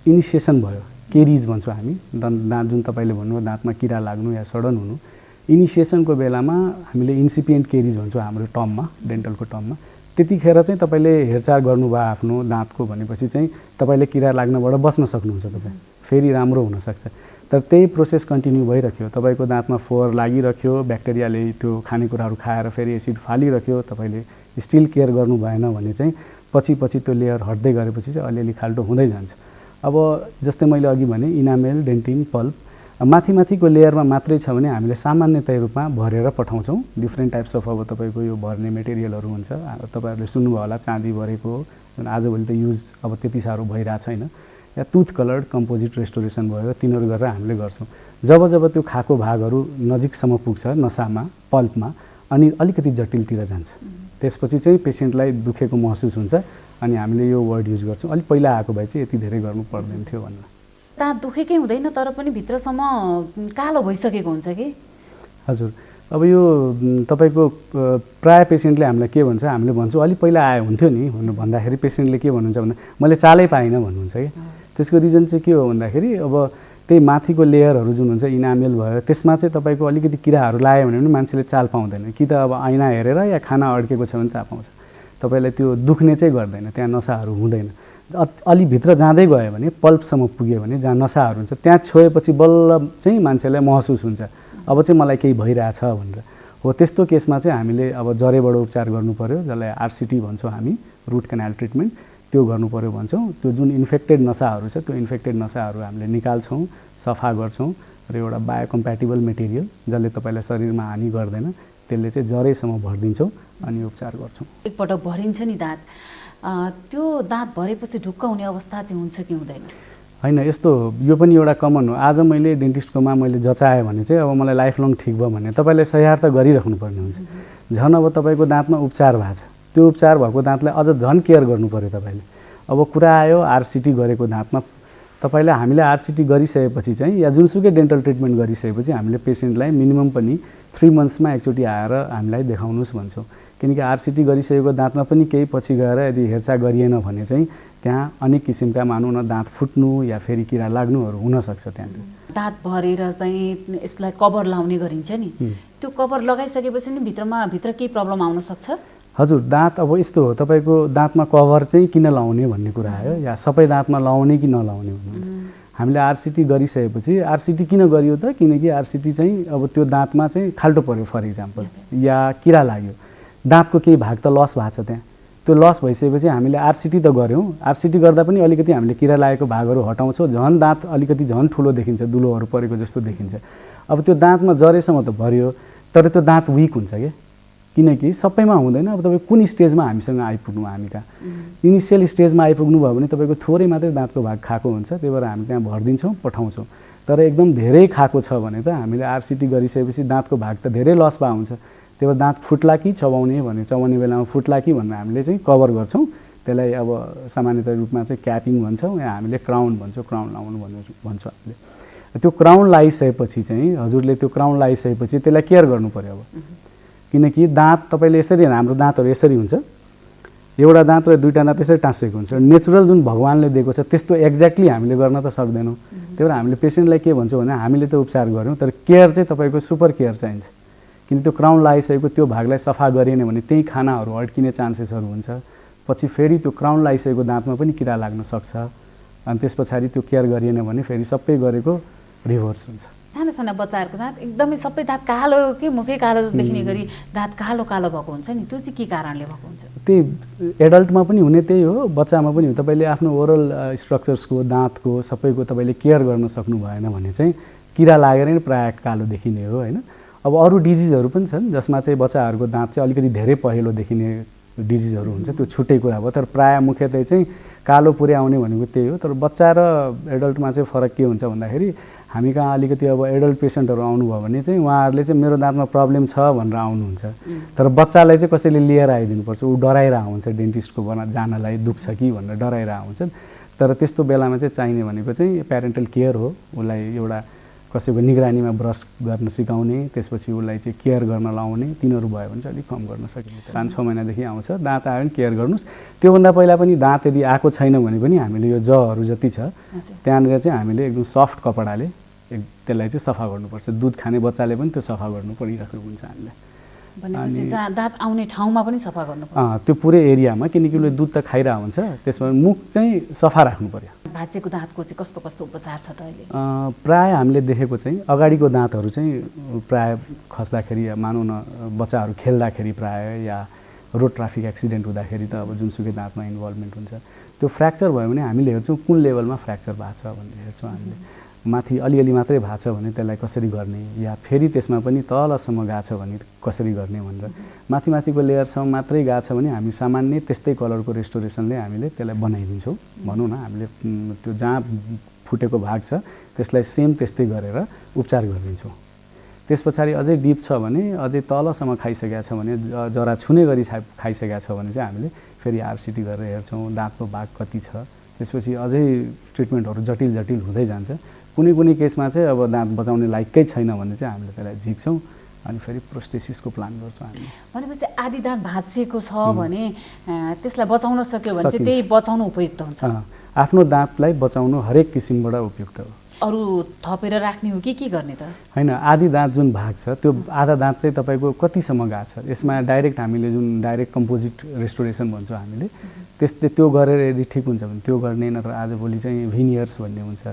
इनिसिएसन भयो, केरिज भन्छौँ हामी, दाँत जुन तपाईँले भन्नुभयो दाँतमा किरा लाग्नु या सडन हुनु, इनिसिएसनको बेलामा हामीले इन्सिपिएन्ट केरिज भन्छौँ हाम्रो टर्ममा, डेन्टलको टर्ममा। त्यतिखेर चाहिँ तपाईँले हेरचाह गर्नुभयो आफ्नो दाँतको भनेपछि चाहिँ तपाईँले किरा लाग्नबाट बच्न सक्नुहुन्छ, तपाईँ फेरि राम्रो हुनसक्छ। तर त्यही प्रोसेस कन्टिन्यू भइरह्यो, तपाईँको दाँतमा फोहोर लागिरह्यो, ब्याक्टेरियाले त्यो खानेकुराहरू खाएर फेरि एसिड फालिरह्यो, तपाईँले स्टिल केयर गर्नु भएन भने चाहिँ पछि त्यो लेयर हट्दै गएपछि चाहिँ अलिअलि खाल्टो हुँदै जान्छ। अब जस्तै मैले अघि भने इनामेल, डेन्टिन, पल्प माथिको लेयरमा मात्रै छ भने हामीले सामान्यतया रूपमा भरेर पठाउँछौँ। डिफ्रेन्ट टाइप्स अफ अब तपाईँको यो भर्ने मेटेरियलहरू हुन्छ, तपाईँहरूले सुन्नुभयो होला चाँदी भरेको, जुन आजभोलि त युज अब त्यति साह्रो भइरहेको छैन, या टुथ कलर्ड कम्पोजिट रेस्टोरेसन भयो, तिनीहरू गरेर हामीले गर्छौँ। जब त्यो खाएको भागहरू नजिकसम्म पुग्छ नसामा, पल्पमा, अनि अलिकति जटिलतिर जान्छ, त्यसपछि चाहिँ पेसेन्टलाई दुखेको महसुस हुन्छ अनि हामीले यो वर्ड युज गर्छौँ। अलिक पहिला आएको भए चाहिँ यति धेरै गर्नु पर्दैन थियो भनेर। दाँत दुखेकै हुँदैन तर पनि भित्रसम्म कालो भइसकेको हुन्छ कि? हजुर, अब यो तपाईँको प्राय पेसेन्टले हामीलाई के भन्छ, हामीले भन्छौँ अलिक पहिला आए हुन्थ्यो नि भन्दाखेरि पेसेन्टले के भन्नुहुन्छ भन्दा मैले चालै पाइनँ भन्नुहुन्छ कि। त्यसको रिजन चाहिँ के हो भन्दाखेरि अब त्यही माथिको लेयरहरू जुन हुन्छ इनामेल भयो त्यसमा चाहिँ तपाईँको अलिकति किराहरू लाग्यो भने पनि मान्छेले चाल पाउँदैन, कि त अब ऐना हेरेर या खाना अड्केको छ भने चाल पाउँछ, तपाईँलाई त्यो दुख्ने चाहिँ गर्दैन, त्यहाँ नसाहरू हुँदैन। अलि भित्र जाँदै गयो भने पल्पसम्म पुग्यो भने जहाँ नसाहरू हुन्छ त्यहाँ छोएपछि बल्ल चाहिँ मान्छेलाई महसुस हुन्छ अब चाहिँ मलाई केही भइरहेछ भनेर। हो त्यस्तो केसमा चाहिँ हामीले अब जरेबाट उपचार गर्नु पर्यो, जसलाई आरसिटी भन्छौँ हामी, रुट क्यानाल ट्रिटमेन्ट, त्यो गर्नु पर्यो भन्छौँ। त्यो जुन इन्फेक्टेड नसाहरू छ त्यो इन्फेक्टेड नसाहरू हामीले निकाल्छौँ, सफा गर्छौँ र एउटा बायोकम्प्याटिबल मेटेरियल जसले तपाईँलाई शरीरमा हानि गर्दैन त्यसले चाहिँ जरैसम्म भरिदिन्छौँ अनि उपचार गर्छौँ। एकपटक भरिन्छ नि दाँत, त्यो दाँत भरेपछि ढुक्क हुने अवस्था चाहिँ हुन्छ कि हुँदैन? होइन, यस्तो यो पनि एउटा कमन हो। आज मैले डेन्टिस्टकोमा मैले जचाएँ भने चाहिँ अब मलाई लाइफ लङ ठिक भयो भने तपाईँले स्याहार त गरिराख्नुपर्ने हुन्छ। झन् अब तपाईँको दाँतमा उपचार भएको छ, त्यो उपचार भएको दाँतलाई अझ झन् केयर गर्नु पऱ्यो तपाईँले। अब कुरा आयो आरसिटी गरेको दाँतमा, तपाईँले हामीले आरसिटी गरिसकेपछि चाहिँ या जुनसुकै डेन्टल ट्रिटमेन्ट गरिसकेपछि हामीले पेसेन्टलाई मिनिमम पनि 3 मन्थ्समा एकचोटि आएर हामीलाई देखाउनुहोस् भन्छौँ। किनकि आरसिटी गरिसकेको दाँतमा पनि केही पछि गएर यदि हेरचाह गरिएन भने चाहिँ त्यहाँ अनेक किसिमका मानौँ न दाँत फुट्नु या फेरि किरा लाग्नुहरू हुनसक्छ। त्यहाँनिर दाँत भरेर चाहिँ यसलाई कभर लाउने गरिन्छ नि, त्यो कभर लगाइसकेपछि नि भित्र केही प्रब्लम आउन सक्छ? हजुर, दाँत अब यस्तो हो, तपाईँको दाँतमा कभर चाहिँ किन लाउने भन्ने कुरा आयो, या सबै दाँतमा लाउने कि नलाउने भन्नुहुन्छ। हामीले आरसिटी गरिसकेपछि आरसिटी किन गरियो त किनकि आरसिटी चाहिँ अब त्यो दाँतमा चाहिँ खाल्टो पर्यो फर इक्जाम्पल या किरा लाग्यो दाँतको केही भाग त लस भएको छ त्यहाँ त्यो लस भइसकेपछि हामीले आरसिटी त गऱ्यौँ आरसिटी गर्दा पनि अलिकति हामीले किरा लागेको भागहरू हटाउँछौँ झन् दाँत अलिकति झन् ठुलो देखिन्छ दुलोहरू परेको जस्तो देखिन्छ अब त्यो दाँतमा जरेसम्म त भर्यो तर त्यो दाँत विक हुन्छ क्या किनकि सबैमा हुँदैन अब तपाईँ कुन स्टेजमा हामीसँग आइपुग्नु हामी कहाँ इनिसियल स्टेजमा आइपुग्नु भयो भने तपाईँको थोरै मात्रै दाँतको भाग खाएको हुन्छ त्यही भएर हामी त्यहाँ भरिदिन्छौँ पठाउँछौँ तर एकदम धेरै खाएको छ भने त हामीले आरसिटी गरिसकेपछि दाँतको भाग त धेरै लस भएको हुन्छ त्यही भएर दाँत फुट्ला कि चबाउने भने चबाउने बेलामा फुट्ला कि भनेर हामीले चाहिँ कभर गर्छौँ त्यसलाई अब सामान्यतः रूपमा चाहिँ क्यापिङ भन्छौँ या हामीले क्राउन भन्छौँ क्राउन लाउनु भन्छौँ हामीले त्यो क्राउन लगाइसकेपछि चाहिँ हजुरले त्यो क्राउन लगाइसकेपछि त्यसलाई केयर गर्नु पऱ्यो अब किनकि दाँत तपाईँले यसरी हाम्रो दाँतहरू यसरी हुन्छ एउटा दाँत र दुईवटा दाँत यसरी टाँसेको हुन्छ नेचुरल जुन भगवान्ले दिएको छ त्यस्तो एक्ज्याक्टली हामीले गर्न त सक्दैनौँ त्यही भएर हामीले पेसेन्टलाई के भन्छौँ भने हामीले त उपचार गऱ्यौँ तर केयर चाहिँ तपाईँको सुपर केयर चाहिन्छ किन त्यो क्राउन लगाइसकेको त्यो भागलाई सफा गरिएन भने त्यही खानाहरू अड्किने चान्सेसहरू हुन्छ पछि फेरि त्यो क्राउन लगाइसकेको दाँतमा पनि किरा लाग्न सक्छ अनि त्यस पछाडि त्यो केयर गरिएन भने फेरि सबै गरेको रिभर्स हुन्छ साना साना बच्चाहरूको दाँत एकदमै सबै दाँत कालो कि मुखै कालो देखिने गरी दाँत कालो कालो भएको हुन्छ नि त्यो चाहिँ के कारणले भएको हुन्छ त्यही एडल्टमा पनि हुने त्यही हो बच्चामा पनि हो तपाईँले आफ्नो ओरल स्ट्रक्चर्सको दाँतको सबैको तपाईँले केयर गर्न सक्नु भएन भने चाहिँ किरा लागेर नै प्रायः कालो देखिने हो होइन अब अरू डिजिजहरू पनि छन् जसमा चाहिँ बच्चाहरूको दाँत चाहिँ अलिकति धेरै पहेँलो देखिने डिजिजहरू हुन्छ त्यो छुट्टै कुरा हो तर प्रायः मुख्यतः चाहिँ कालो पुर्याउने भनेको त्यही हो तर बच्चा र एडल्टमा चाहिँ फरक के हुन्छ भन्दाखेरि हामी कहाँ अलिकति अब एडल्ट पेसेन्टहरू आउनुभयो भने चाहिँ उहाँहरूले चाहिँ मेरो दाँतमा प्रब्लम छ भनेर आउनुहुन्छ तर बच्चालाई चाहिँ कसैले लिएर आइदिनुपर्छ ऊ डराएर आउँछ डेन्टिस्टको जानलाई दुख्छ कि भनेर डराएर आउँछ तर त्यस्तो बेलामा चाहिँ चाहिने भनेको चाहिँ प्यारेन्टल केयर हो उसलाई एउटा कसैको निगरानीमा ब्रस गर्न सिकाउने त्यसपछि उसलाई चाहिँ केयर गर्न लाउने तिनीहरू भयो भने चाहिँ अलिक कम गर्न सकिन्छ 5-6 महिनादेखि आउँछ दाँत आयो भने केयर गर्नुहोस् त्योभन्दा पहिला पनि दाँत यदि आएको छैन भने पनि हामीले यो जहरू जति छ त्यहाँनिर चाहिँ हामीले एकदम सफ्ट कपडाले त्यसलाई चाहिँ सफा गर्नुपर्छ दुध खाने बच्चाले पनि त्यो सफा गर्नु परिरहेको हुन्छ हामीले भनेपछि दाँत आउने ठाउँमा पनि सफा गर्नुपर्छ त्यो पुरै एरियामा किनकि उसले दुध त खाइरहेको हुन्छ त्यसमा मुख चाहिँ सफा राख्नु पर्यो भाँचेको दाँतको चाहिँ कस्तो कस्तो उपचार छ त अहिले प्राय हामीले देखेको चाहिँ अगाडिको दाँतहरू चाहिँ प्राय खस्दाखेरि मानौँ न बच्चाहरू खेल्दाखेरि प्राय या रोड ट्राफिक एक्सिडेन्ट हुँदाखेरि त अब जुनसुकै दाँतमा इन्भल्भमेन्ट हुन्छ त्यो फ्र्याक्चर भयो भने हामीले हेर्छौँ कुन लेभलमा फ्र्याक्चर भएको छ भनेर हेर्छौँ हामीले माथि अलिअलि मात्रै भएको छ भने त्यसलाई कसरी गर्ने या फेरि त्यसमा पनि तलसम्म गएको छ भने कसरी गर्ने भनेर माथि माथिको लेयरसम्म मात्रै गएको छ भने हामी सामान्य त्यस्तै कलरको रेस्टोरेसनले हामीले त्यसलाई बनाइदिन्छौँ भनौँ न हामीले त्यो जहाँ फुटेको भाग छ त्यसलाई सेम त्यस्तै गरेर उपचार गरिदिन्छौँ त्यस पछाडि अझै डिप छ भने अझै तलसम्म खाइसकेको छ भने जरा छुने गरी खाइसकेको छ भने चाहिँ हामीले फेरि आरसिटी गरेर हेर्छौँ दाँतको भाग कति छ त्यसपछि अझै ट्रिटमेन्टहरू जटिल जटिल हुँदै जान्छ कुनै कुनै केसमा चाहिँ अब दाँत बचाउने लायककै छैन भने चाहिँ हामीले त्यसलाई झिक्छौँ अनि फेरि प्रोस्थेसिसको प्लान गर्छौँ हामीले भनेपछि आदि दाँत भाँचिएको छ भने त्यसलाई बचाउन सक्यो भने चाहिँ त्यही बचाउनु उपयुक्त हुन्छ आफ्नो दाँतलाई बचाउनु हरेक किसिमबाट उपयुक्त हो अरू थपेर राख्ने हो कि के गर्ने त होइन आदि दाँत जुन भाग छ त्यो आधा दाँत चाहिँ तपाईँको कतिसम्म गएको छ यसमा डाइरेक्ट हामीले जुन डाइरेक्ट कम्पोजिट रेस्टोरेसन भन्छौँ हामीले त्यस्तै त्यो गरेर यदि ठिक हुन्छ भने त्यो गर्ने नत्र आजभोलि चाहिँ भिनियर्स भन्ने हुन्छ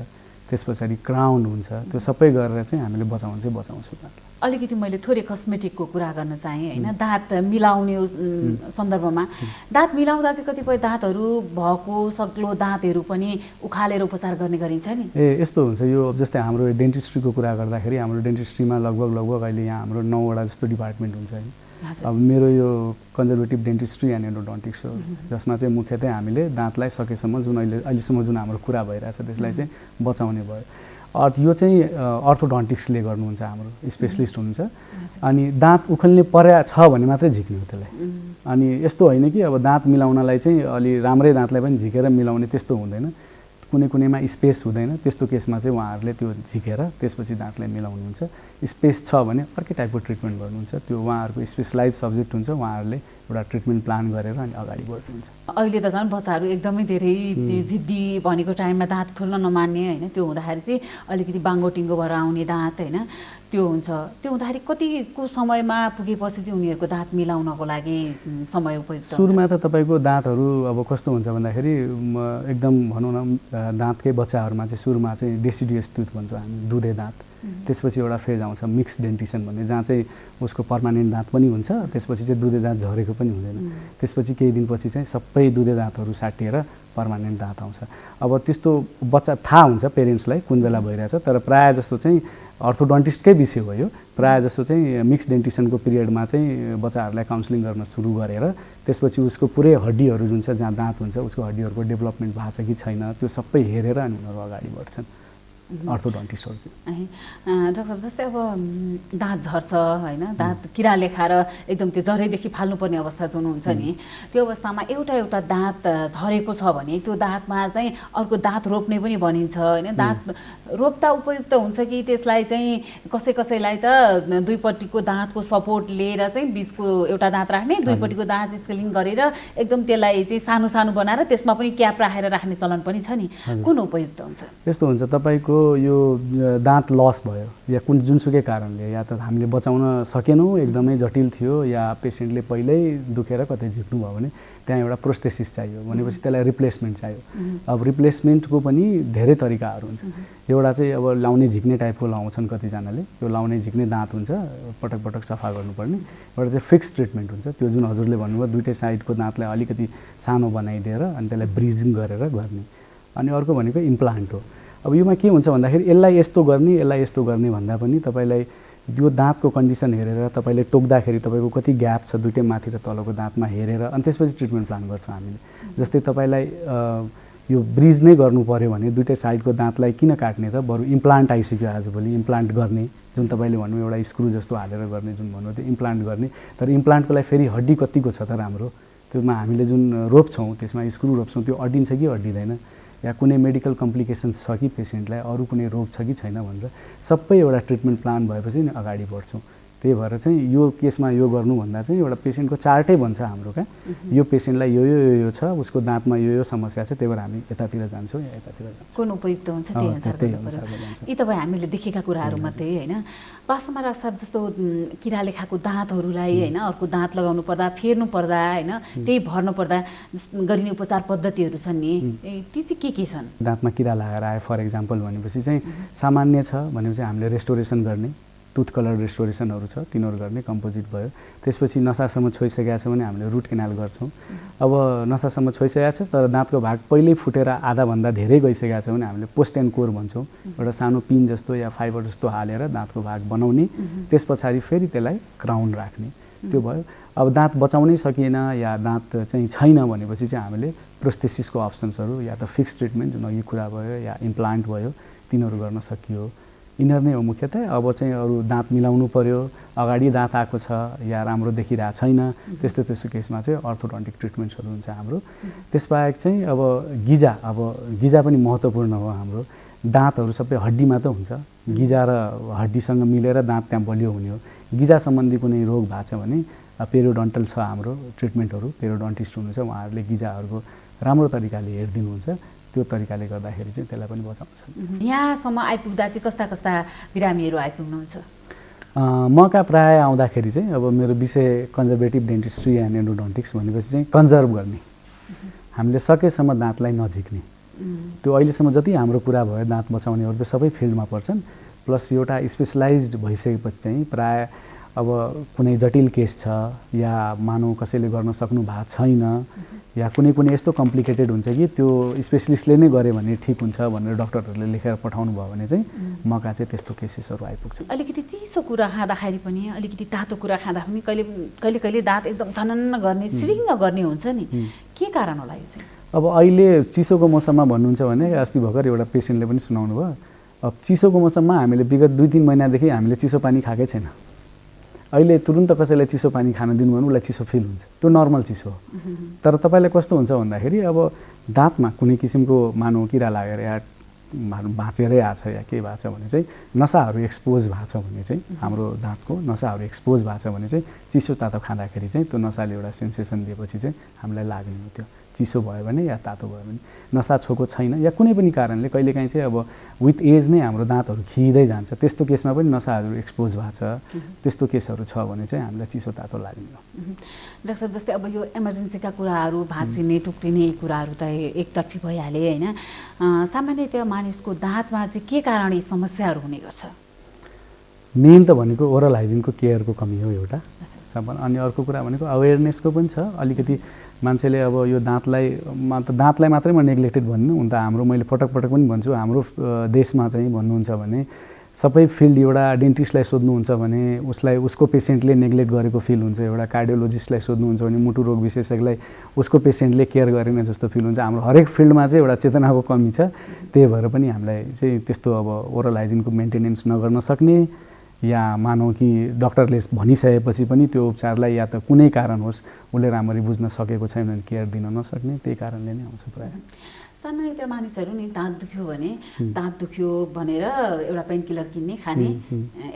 त्यस पछाडि क्राउन हुन्छ त्यो सबै गरेर चाहिँ हामीले बचाउनु चाहिँ बचाउँछौँ अलिकति मैले थोरै कस्मेटिकको कुरा गर्न चाहेँ होइन दाँत मिलाउने सन्दर्भमा दाँत मिलाउँदा चाहिँ कतिपय दाँतहरू भएको सक्लो दाँतहरू पनि उखालेर उपचार गर्ने गरिन्छ नि यस्तो हुन्छ यो जस्तै हाम्रो डेन्टिस्ट्रीको कुरा गर्दाखेरि हाम्रो डेन्टिस्ट्रीमा लगभग अहिले यहाँ हाम्रो 9वटा जस्तो डिपार्टमेन्ट हुन्छ होइन अब मेरो यो कन्जर्भेटिभ डेन्टिस्ट्री एन्ड एन्डोडोन्टिक्स हो जसमा चाहिँ मुख्यतः हामीले दाँतलाई सकेसम्म जुन अहिलेसम्म जुन हाम्रो कुरा भइरहेछ त्यसलाई चाहिँ बचाउने भयो यो चाहिँ अर्थोडोन्टिक्सले गर्नुहुन्छ हाम्रो स्पेसलिस्ट हुनुहुन्छ अनि दाँत उखाल्ने पर्या छ भने मात्रै झिक्ने हो त्यसलाई अनि यस्तो होइन कि अब दाँत मिलाउनलाई चाहिँ अलि राम्रै दाँतलाई पनि झिकेर मिलाउने त्यस्तो हुँदैन कुनै कुनैमा स्पेस हुँदैन त्यस्तो केसमा चाहिँ उहाँहरूले त्यो झिकेर त्यसपछि दाँतलाई मिलाउनुहुन्छ स्पेस छ भने अर्कै टाइपको ट्रिटमेन्ट गर्नुहुन्छ त्यो उहाँहरूको स्पेसलाइज सब्जेक्ट हुन्छ उहाँहरूले एउटा ट्रिटमेन्ट प्लान गरेर अनि अगाडि बढ्नुहुन्छ। अहिले त झन् बच्चाहरू एकदमै धेरै जिद्दी भनेको टाइममा दाँत खोल्न नमान्ने होइन, त्यो हुँदाखेरि चाहिँ अलिकति बाङ्गोटिङ्गो भएर आउने दाँत होइन त्यो हुन्छ। त्यो हुँदाखेरि कतिको समयमा पुगेपछि चाहिँ उनीहरूको दाँत मिलाउनको लागि समय उपयुक्त हुन्छ? सुरुमा त तपाईँको दाँतहरू अब कस्तो हुन्छ भन्दाखेरि एकदम भनौँ न दाँतकै बच्चाहरूमा चाहिँ सुरुमा चाहिँ डेसिडियस टुथ भन्छौँ हामी, दुधे दाँत। त्यसपछि एउटा फेज आउँछ मिक्स डेन्टिसन भन्ने, जहाँ चाहिँ उसको पर्मानेन्ट दाँत पनि हुन्छ, त्यसपछि चाहिँ दुधे दाँत झरेको पनि हुँदैन। त्यसपछि केही दिनपछि चाहिँ सबै दुधे दाँतहरू साटिएर पर्मानेन्ट दाँत आउँछ। अब त्यस्तो बच्चा थाहा हुन्छ पेरेन्ट्सलाई कुन बेला भइरहेछ, तर प्रायः जस्तो चाहिँ अर्थोडन्टिस्टकै विषय हो यो। प्रायः जस्तो चाहिँ मिक्स डेन्टिसनको पिरियडमा चाहिँ बच्चाहरूलाई काउन्सिलिङ गर्न सुरु गरेर त्यसपछि उसको पुरै हड्डीहरू जुन छ जहाँ दाँत हुन्छ उसको हड्डीहरूको डेभलपमेन्ट भएको छ कि छैन त्यो सबै हेरेर अनि उनीहरू अगाडि बढ्छन् अर्थोडन्टिस्टहरू चाहिँ। डाक्टर साहब जस्तै अब दाँत झर्छ होइन, दाँत किराले खाएर एकदम त्यो जरैदेखि फाल्नुपर्ने अवस्था जुन हुन्छ नि, त्यो अवस्थामा एउटा दाँत झरेको छ भने त्यो दाँतमा चाहिँ अर्को दाँत रोप्ने पनि भनिन्छ होइन। दाँत रोप्दा उपयुक्त हुन्छ कि त्यसलाई चाहिँ कसैलाई त दुईपट्टिको दाँतको सपोर्ट लिएर चाहिँ बिचको एउटा दाँत राख्ने, दुईपट्टिको दाँत स्केलिङ गरेर एकदम त्यसलाई चाहिँ सानो सानो बनाएर त्यसमा पनि क्याप राखेर राख्ने चलन पनि छ नि, कुन उपयुक्त हुन्छ? यस्तो हुन्छ तपाईँको यो दाँत लस भयो या कुन जुनसुकै कारणले, या त हामीले बचाउन सकेनौँ एकदमै जटिल थियो, या पेसेन्टले पहिल्यै दुखेर कतै झिक्नु भयो भने त्यहाँ एउटा प्रोस्थेसिस चाहियो भनेपछि त्यसलाई रिप्लेसमेन्ट चाहियो। अब रिप्लेसमेन्टको पनि धेरै तरिकाहरू हुन्छ। एउटा चाहिँ अब लाउने झिक्ने टाइपको लाउँछन् कतिजनाले, त्यो लाउने झिक्ने दाँत हुन्छ पटक पटक सफा गर्नुपर्ने। एउटा चाहिँ फिक्स ट्रिटमेन्ट हुन्छ, त्यो जुन हजुरले भन्नुभयो दुइटै साइडको दाँतलाई अलिकति सानो बनाइदिएर अनि त्यसलाई ब्रिजिङ गरेर गर्ने। अनि अर्को भनेको इम्प्लान्ट हो। अब योमा के हुन्छ भन्दाखेरि यसलाई यस्तो गर्ने भन्दा पनि तपाईँलाई यो दाँतको कन्डिसन हेरेर तपाईँले टोक्दाखेरि तपाईँको कति ग्याप छ दुइटै माथि र तलको दाँतमा हेरेर अनि त्यसपछि ट्रिटमेन्ट प्लान गर्छौँ हामीले। जस्तै तपाईँलाई यो ब्रिज नै गर्नु पऱ्यो भने दुइटै साइडको दाँतलाई किन काट्ने त, बरु इम्प्लान्ट आइसक्यो आजभोलि, इम्प्लान्ट गर्ने जुन तपाईँले भन्नु एउटा स्क्रु जस्तो हालेर गर्ने जुन भन्नु त्यो इम्प्लान्ट गर्ने। तर इम्प्लान्टको लागि फेरि हड्डी कतिको छ त राम्रो, त्योमा हामीले जुन रोप्छौँ त्यसमा स्क्रु रोप्छौँ त्यो अड्डिन्छ कि अड्डिँदैन, या कुनै मेडिकल कम्प्लिकेसन्स छ कि पेसेन्टलाई, अरू कुनै रोग छ कि छैन भनेर सबै एउटा ट्रिटमेन्ट प्लान भएपछि नि अगाडि बढ्छौँ। त्यही भएर चाहिँ यो केसमा यो गर्नुभन्दा चाहिँ एउटा पेसेन्टको चार्टै भन्छ हाम्रो क्या, यो पेसेन्टलाई यो छ, उसको दाँतमा यो समस्या छ, त्यही भएर हामी यतातिर जान्छौँ या यतातिर जान्छौँ, कुन उपयुक्त हुन्छ त्यही अनुसार गर्नुपर्छ। यी तपाईँ हामीले देखेका कुराहरू मात्रै होइन। वास्तवमा डाक्टर साहब जस्तो किराले खाएको दाँतहरूलाई होइन अर्को दाँत लगाउनु पर्दा फेर्नु पर्दा होइन त्यही भर्नु पर्दा गरिने उपचार पद्धतिहरू छन् नि, ती चाहिँ के छन्? दाँतमा किरा लागेर आयो फर इक्जाम्पल भनेपछि चाहिँ सामान्य छ भनेपछि हामीले रेस्टोरेसन गर्ने, टुथ कलर रेस्टोरेसनहरू छ तिनीहरू गर्ने, कम्पोजिट भयो। त्यसपछि नसासम्म छोइसकेको छ भने हामीले रुट केनाल गर्छौँ। अब नसासम्म छोइसकेको छ तर दाँतको भाग पहिल्यै फुटेर आधाभन्दा धेरै गइसकेको छ भने हामीले पोस्ट एन्ड कोर भन्छौँ, एउटा सानो पिन जस्तो या फाइबर जस्तो हालेर दाँतको भाग बनाउने, त्यस पछाडि फेरि त्यसलाई क्राउन राख्ने, त्यो भयो। अब दाँत बचाउनै सकिएन या दाँत चाहिँ छैन भनेपछि चाहिँ हामीले प्रोस्थेसिसको अप्सन्सहरू या त फिक्स ट्रिटमेन्ट जुन अघि कुरा भयो या इम्प्लान्ट भयो तिनीहरू गर्न सकियो, यिनीहरू नै हो मुख्यतः। अब चाहिँ अरू दाँत मिलाउनु पर्यो, अगाडि दाँत आएको छ या राम्रो देखिरहेको छैन, त्यस्तो केसमा चाहिँ अर्थोडन्टिक ट्रिटमेन्ट्सहरू हुन्छ हाम्रो। त्यसबाहेक चाहिँ अब गिजा पनि महत्त्वपूर्ण हो हाम्रो। दाँतहरू सबै हड्डीमा त हुन्छ, गिजा र हड्डीसँग मिलेर दाँत त्यहाँ बलियो हुने हो। गिजा सम्बन्धी कुनै रोग भएको छ भने पेरियोडन्टल छ हाम्रो ट्रिटमेन्टहरू, पेरियोडन्टिस्ट हुनुहुन्छ उहाँहरूले गिजाहरूको राम्रो तरिकाले हेरिदिनुहुन्छ, त्यो तरिकाले गर्दाखेरि चाहिँ त्यसलाई पनि बचाउँछ। यहाँसम्म आइपुग्दा चाहिँ कस्ता कस्ता बिरामीहरू आइपुग्नुहुन्छ? मका प्रायः आउँदाखेरि चाहिँ अब मेरो विषय कन्जर्भेटिभ डेन्टिस्ट्री एन्ड एन्डोडन्टिक्स भनेपछि चाहिँ कन्जर्भ गर्ने, हामीले सकेसम्म दाँतलाई नझिक्ने, त्यो अहिलेसम्म जति हाम्रो कुरा भयो दाँत बचाउनेहरू त सबै फिल्डमा पर्छन्। प्लस एउटा स्पेसलाइज्ड भइसकेपछि चाहिँ प्रायः अब कुनै जटिल केस छ या मानव कसैले गर्न सक्नु भएको छैन या कुनै यस्तो कम्प्लिकेटेड हुन्छ कि त्यो स्पेसलिस्टले नै गरे भने ठिक हुन्छ भनेर डक्टरहरूले लेखेर पठाउनु भयो भने चाहिँ मका चाहिँ त्यस्तो केसेसहरू आइपुग्छ। अलिकति चिसो कुरा खाँदाखेरि पनि अलिकति तातो कुरा खाँदा पनि कहिले दाँत एकदम झनन्न गर्ने सिरिङ्ग गर्ने हुन्छ नि, के कारण होला यो चाहिँ? अब अहिले चिसोको मौसममा भन्नुहुन्छ भने अस्ति भर्खर एउटा पेसेन्टले पनि सुनाउनु भयो, अब चिसोको मौसममा हामीले विगत 2-3 महिनादेखि हामीले चिसो पानी खाएकै छैन, अहिले तुरुन्त कसैलाई चिसो पानी खान दिनु भने उसलाई चिसो फिल हुन्छ, त्यो नर्मल चिसो हो। तर तपाईँलाई कस्तो हुन्छ भन्दाखेरि अब दाँतमा कुनै किसिमको मानव किरा लागेर या भाँचेरै आछ या के भएको छ भने चाहिँ नसाहरू एक्सपोज भएको छ भने चाहिँ हाम्रो दाँतको नसाहरू एक्सपोज भएको छ भने चाहिँ चिसो तातो खाँदाखेरि चाहिँ त्यो नसाले एउटा सेन्सेसन दिएपछि चाहिँ हामीलाई लाग्ने हो त्यो चिसो भयो भने या तातो भयो भने नसा छोको छैन या कुनै पनि कारणले कहिलेकाहीँ चाहिँ अब विथ एज नै हाम्रो दाँतहरू खिइँदै जान्छ त्यस्तो केसमा पनि नसाहरू एक्सपोज भएको छ त्यस्तो केसहरू छ भने चाहिँ हामीलाई चिसो तातो लाग्ने हो। डाक्टर साहब जस्तै अब यो इमर्जेन्सीका कुराहरू भाँचिने टुक्रिने कुराहरू त एकतर्फी भइहाले होइन सामान्यतया मानिसको दाँतमा चाहिँ के कारण यी समस्याहरू हुने गर्छ? मेन त भनेको ओरल हाइजिनको केयरको कमी हो एउटा अनि अर्को कुरा भनेको अवेरनेसको पनि छ अलिकति मान्छेले अब यो दाँतलाई मात्रै म नेग्लेक्टेड भन्नु हुन त हाम्रो मैले पटक पनि भन्छु हाम्रो देशमा चाहिँ भन्नुहुन्छ भने सबै फिल्ड एउटा डेन्टिस्टलाई सोध्नुहुन्छ भने उसलाई उसको पेसेन्टले नेग्लेक्ट गरेको फिल हुन्छ एउटा कार्डियोलोजिस्टलाई सोध्नुहुन्छ भने मुटु रोग विशेषज्ञलाई उसको पेसेन्टले केयर गरेन जस्तो फिल हुन्छ। हाम्रो हरेक फिल्डमा चाहिँ एउटा चेतनाको कमी छ त्यही भएर पनि हामीलाई चाहिँ त्यस्तो अब ओरल हाइजिनको मेन्टेनेन्स नगर्न सक्ने या मानौँ कि डक्टरले भनिसकेपछि पनि त्यो उपचारलाई या त कुनै कारण होस् उसले राम्ररी बुझ्न सकेको छैन भने केयर दिन नसक्ने त्यही कारणले नै आउँछ प्रायः। सामान्यतया मानिसहरू नि दाँत दुख्यो भने दाँत दुख्यो भनेर एउटा पेन किलर किन्ने खाने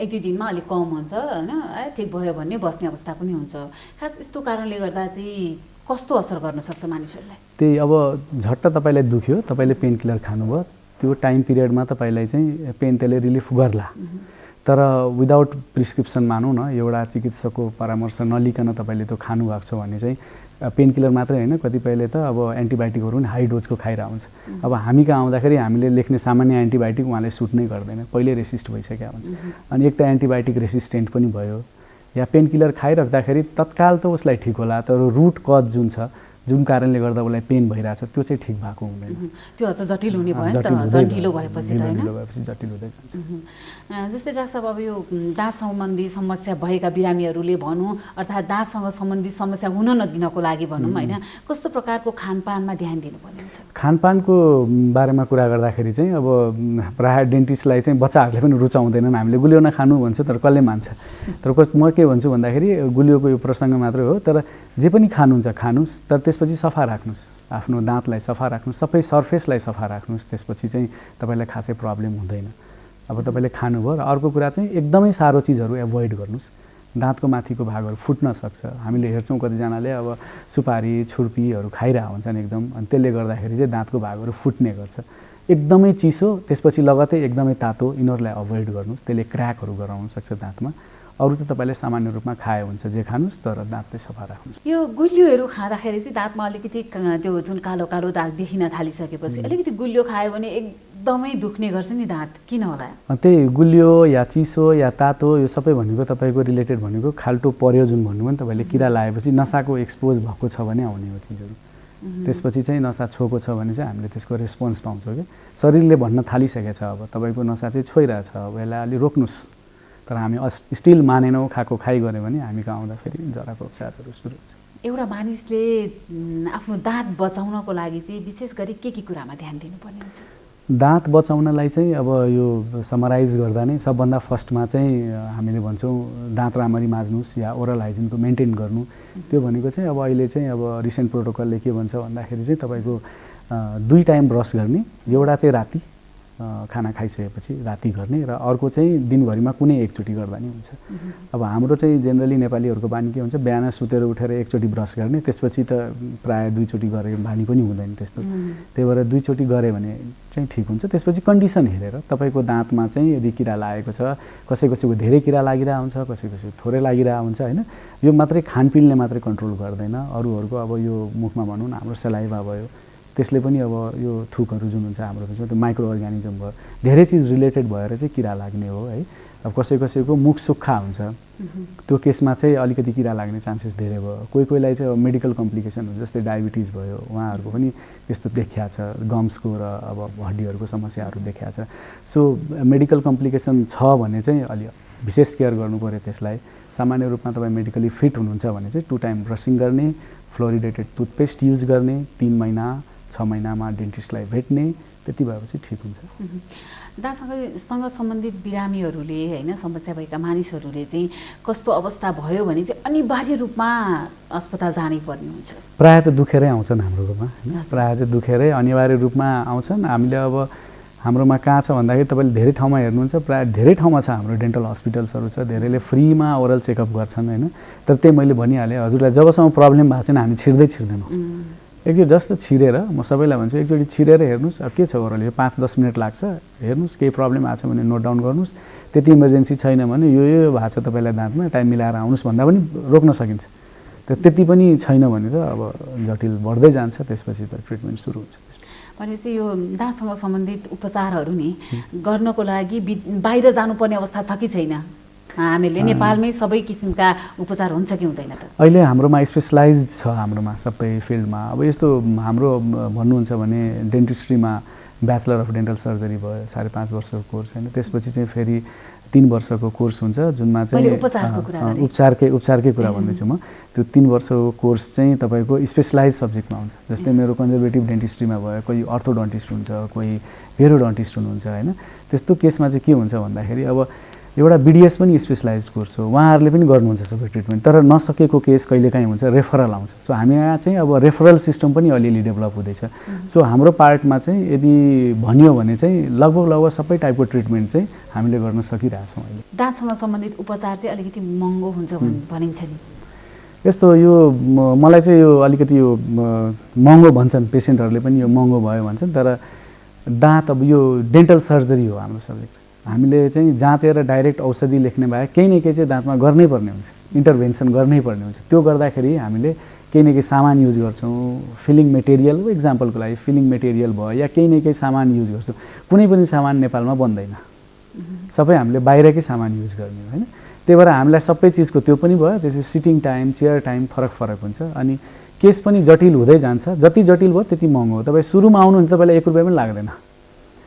एक दुई दिनमा अलिक कम हुन्छ होइन ठिक भयो भन्ने बस्ने अवस्था पनि हुन्छ। खास यस्तो कारणले गर्दा चाहिँ कस्तो असर गर्न सक्छ मानिसहरूलाई? त्यही अब झट्ट तपाईँलाई दुख्यो तपाईँले पेन किलर खानुभयो त्यो टाइम पिरियडमा तपाईँलाई चाहिँ पेन त्यसले रिलिफ गर्ला तर विदाउट प्रिस्क्रिप्सन मानौँ न एउटा चिकित्सकको परामर्श नलिकन तपाईँले त्यो खानु भएको छ भने चाहिँ पेन किलर मात्रै होइन कतिपयले त अब एन्टिबायोटिकहरू पनि हाई डोजको खाइरहेको हुन्छ। अब हामी कहाँ आउँदाखेरि हामीले लेख्ने सामान्य एन्टिबायोटिक उहाँले सुट नै गर्दैन पहिल्यै रेसिस्ट भइसकेको हुन्छ अनि एक त एन्टिबायोटिक रेसिस्टेन्ट पनि भयो या पेन किलर खाइराख्दाखेरि तत्काल त उसलाई ठिक होला तर रुट कज जुन छ जुन कारणले गर्दा उसलाई पेन भइरहेछ त्यो चाहिँ ठिक भएको हुँदैन त्यो अझ जटिल हुने भयो नि त झन् ढिलो भएपछि त होइन जटिल हुँदै जान्छ। जस्तै डाक्टर साहब अब यो दाँत सम्बन्धी समस्या भएका बिरामीहरूले भनौँ अर्थात् दाँतसँग सम्बन्धित समस्या हुन नदिनको लागि भनौँ होइन कस्तो प्रकारको खानपानमा ध्यान दिनुपर्ने हुन्छ? खानपानको बारेमा कुरा गर्दाखेरि चाहिँ अब प्रायः डेन्टिस्टलाई चाहिँ बच्चाहरूले पनि रुचाउँदैनन् हामीले गुलियो नखानु भन्छ तर कसले मान्छ तर म के भन्छु भन्दाखेरि गुलियोको यो प्रसङ्ग मात्रै हो तर जे पनि खानुहुन्छ खानुहोस् तर त्यसपछि सफा राख्नुहोस् आफ्नो दाँतलाई सफा राख्नुहोस् सबै सर्फेसलाई सफा राख्नुहोस् त्यसपछि चाहिँ तपाईँलाई खासै प्रब्लम हुँदैन। अब तपाईँले खानुभयो र अर्को कुरा चाहिँ एकदमै साह्रो चिजहरू एभोइड गर्नुहोस् दाँतको माथिको भागहरू फुट्न सक्छ हामीले हेर्छौँ कतिजनाले अब सुपारी छुर्पीहरू खाइरहेको हुन्छन् एकदम अनि त्यसले गर्दाखेरि चाहिँ दाँतको भागहरू फुट्ने गर्छ। एकदमै चिसो त्यसपछि लगतै एकदमै तातो यिनीहरूलाई अभोइड गर्नुहोस् त्यसले क्र्याकहरू गराउन सक्छ दाँतमा। अरू त तपाईँले सामान्य रूपमा खाए हुन्छ जे खानुहोस् तर दाँत चाहिँ सफा राख्नुहोस्। यो गुलियोहरू खाँदाखेरि चाहिँ दाँतमा अलिकति त्यो जुन कालो कालो दाग देखिन थालिसकेपछि अलिकति गुलियो खायो भने एकदमै दुख्ने गर्छ नि दाँत किन होला? त्यही गुलियो या चिसो या तातो यो सबै भनेको तपाईँको रिलेटेड भनेको खाल्टो पर्यो जुन भन्नुभयो नि तपाईँले किरा लागेपछि नसाको एक्सपोज भएको छ भने आउने हो चिजहरू त्यसपछि चाहिँ नसा छोएको छ भने चाहिँ हामीले त्यसको रेस्पोन्स पाउँछौँ कि शरीरले भन्न थालिसकेको छ अब तपाईँको नसा चाहिँ छोइरहेछ अब यसलाई अलि रोक्नुहोस् तर हामी स्टिल मानेनौँ खाएको खाइ गऱ्यो भने हामी कहाँ आउँदाखेरि जराको उपचारहरू सुरु हुन्छ। एउटा मानिसले आफ्नो दाँत बचाउनको लागि चाहिँ विशेष गरी के कुरामा ध्यान दिनुपर्ने हुन्छ? दाँत बचाउनलाई चाहिँ अब यो समराइज गर्दा नै सबभन्दा फर्स्टमा चाहिँ हामीले भन्छौँ दाँत राम्ररी माझ्नुहोस् या ओरल हाइजिनको मेन्टेन गर्नु त्यो भनेको चाहिँ अब अहिले चाहिँ अब रिसेन्ट प्रोटोकलले के भन्छ भन्दाखेरि चाहिँ तपाईँको 2 टाइम ब्रस गर्ने एउटा चाहिँ राति खाना खाइसकेपछि राति गर्ने र अर्को चाहिँ दिनभरिमा कुनै एकचोटि गर्दा नि हुन्छ। अब हाम्रो चाहिँ जेनरली नेपालीहरूको बानी के हुन्छ बिहान सुतेर उठेर एकचोटि ब्रस गर्ने त्यसपछि त प्रायः 2 चोटि गरेको बानी पनि हुँदैन त्यस्तो त्यही भएर 2 चोटि गऱ्यो भने चाहिँ ठिक हुन्छ। त्यसपछि कन्डिसन हेरेर तपाईँको दाँतमा चाहिँ यदि किरा लागेको छ कसैको धेरै किरा लागिरहेको हुन्छ कसैको थोरै लागिरहेको हुन्छ होइन यो मात्रै खानपिनले मात्रै कन्ट्रोल गर्दैन अरूहरूको अब यो मुखमा भनौँ न हाम्रो सलाइभा भयो त्यसले पनि अब यो थुकहरू जुन हुन्छ हाम्रो बिचमा त्यो माइक्रो अर्गानिजम भयो धेरै चिज रिलेटेड भएर चाहिँ किरा लाग्ने हो है। अब कसैको मुख सुक्खा हुन्छ त्यो केसमा चाहिँ अलिकति किरा लाग्ने चान्सेस धेरै भयो कोहीलाई चाहिँ अब मेडिकल कम्प्लिकेसन हुन्छ जस्तै डायबिटिज भयो उहाँहरूको पनि त्यस्तो देखिया छ गम्सको र अब हड्डीहरूको समस्याहरू देखिया छ। सो मेडिकल कम्प्लिकेसन छ भने चाहिँ अलि विशेष केयर गर्नु पर्यो त्यसलाई। सामान्य रूपमा तपाईँ मेडिकली फिट हुनुहुन्छ भने चाहिँ 2 टाइम ब्रसिङ गर्ने फ्लोरिडेटेड टुथपेस्ट युज गर्ने 3 महिना 6 महिनामा डेन्टिस्टलाई भेट्ने त्यति भएपछि ठिक हुन्छ। दाँतसँग सम्बन्धित बिरामीहरूले होइन समस्या भएका मानिसहरूले चाहिँ कस्तो अवस्था भयो भने चाहिँ अनिवार्य रूपमा अस्पताल जानै पर्ने हुन्छ? प्रायः त दुखेरै आउँछन् हाम्रोमा प्रायः चाहिँ दुखेरै अनिवार्य रूपमा आउँछन्। हामीले अब हाम्रोमा कहाँ छ भन्दाखेरि तपाईँले धेरै ठाउँमा हेर्नुहुन्छ, प्रायः धेरै ठाउँमा छ हाम्रो डेन्टल हस्पिटल्सहरू छ, धेरैले फ्रीमा ओरल चेकअप गर्छन् होइन। तर त्यही मैले भनिहालेँ हजुरलाई, जबसम्म प्रब्लम भएको छैन हामी छिर्दैनौँ। एकचोटि जस्तो छिरेर म सबैलाई भन्छु एकचोटि छिरेर हेर्नुहोस्, अब के छ ओरल यो 5-10 मिनट लाग्छ, हेर्नुहोस् केही प्रब्लम आएको छ भने नोट डाउन गर्नुहोस्, त्यति इमर्जेन्सी छैन भने यो भएको छ तपाईँलाई दाँतमा टाइम मिलाएर आउनुहोस् भन्दा पनि रोक्न सकिन्छ। त्यति पनि छैन भने त अब जटिल बढ्दै जान्छ, त्यसपछि त ट्रिटमेन्ट सुरु हुन्छ। भनेपछि यो दाँतसँग सम्बन्धित उपचारहरू नि गर्नको लागि बाहिर जानुपर्ने अवस्था छ कि छैन? हामीले नेपालमै सबै किसिमका उपचार हुन्छ कि हुँदैन त? अहिले हाम्रोमा स्पेसलाइज छ, हाम्रोमा सबै फिल्डमा। अब यस्तो हाम्रो भन्नुहुन्छ भने डेन्टिस्ट्रीमा ब्याचलर अफ डेन्टल सर्जरी भयो, 5.5 वर्षको कोर्स होइन, त्यसपछि चाहिँ फेरि 3 वर्षको कोर्स हुन्छ जुनमा चाहिँ उपचारकै कुरा भन्दैछु म। त्यो 3 वर्षको कोर्स चाहिँ तपाईँको स्पेसलाइज सब्जेक्टमा हुन्छ। जस्तै मेरो कन्जर्भेटिभ डेन्टिस्ट्रीमा भयो, कोही अर्थोडन्टिस्ट हुन्छ, कोही पेरोडन्टिस्ट हुनुहुन्छ होइन। त्यस्तो केसमा चाहिँ के हुन्छ भन्दाखेरि अब एउटा बिडिएस पनि स्पेसलाइज कोर्स हो, उहाँहरूले पनि गर्नुहुन्छ सबै ट्रिटमेन्ट। तर नसकेको केस कहिलेकाहीँ हुन्छ, रेफरल आउँछ। सो हामी यहाँ चाहिँ अब रेफरल सिस्टम पनि अलिअलि डेभलप हुँदैछ। सो हाम्रो पार्टमा चाहिँ यदि भनियो भने चाहिँ लगभग सबै टाइपको ट्रिटमेन्ट चाहिँ हामीले गर्न सकिरहेछौँ अहिले। दाँतसँग सम्बन्धित उपचार चाहिँ अलिकति महँगो हुन्छ भनिन्छ नि, यस्तो यो मलाई चाहिँ यो अलिकति यो महँगो भन्छन्, पेसेन्टहरूले पनि यो महँगो भयो भन्छन्। तर दाँत अब यो डेन्टल सर्जरी हो हाम्रो सब्जेक्ट। हामीले चाहिँ जाँचेर डाइरेक्ट औषधि लेख्ने भए केही न केही चाहिँ दाँतमा गर्नै पर्ने हुन्छ, इन्टरभेन्सन गर्नै पर्ने हुन्छ। त्यो गर्दाखेरि हामीले केही न केही सामान युज गर्छौँ, फिलिङ मेटेरियल इक्जाम्पलको लागि फिलिङ मेटेरियल भयो या केही न केही सामान युज गर्छौँ। कुनै पनि सामान नेपालमा बन्दैन, सबै हामीले बाहिरकै सामान युज गर्ने होइन। त्यही भएर हामीलाई सबै चिजको त्यो पनि भयो, त्यसपछि सिटिङ टाइम, चेयर टाइम फरक हुन्छ। अनि केस पनि जटिल हुँदै जान्छ, जति जटिल भयो त्यति महँगो हो। तपाईँ सुरुमा आउनुहुन्छ तपाईँलाई 1 रुपियाँ पनि लाग्दैन।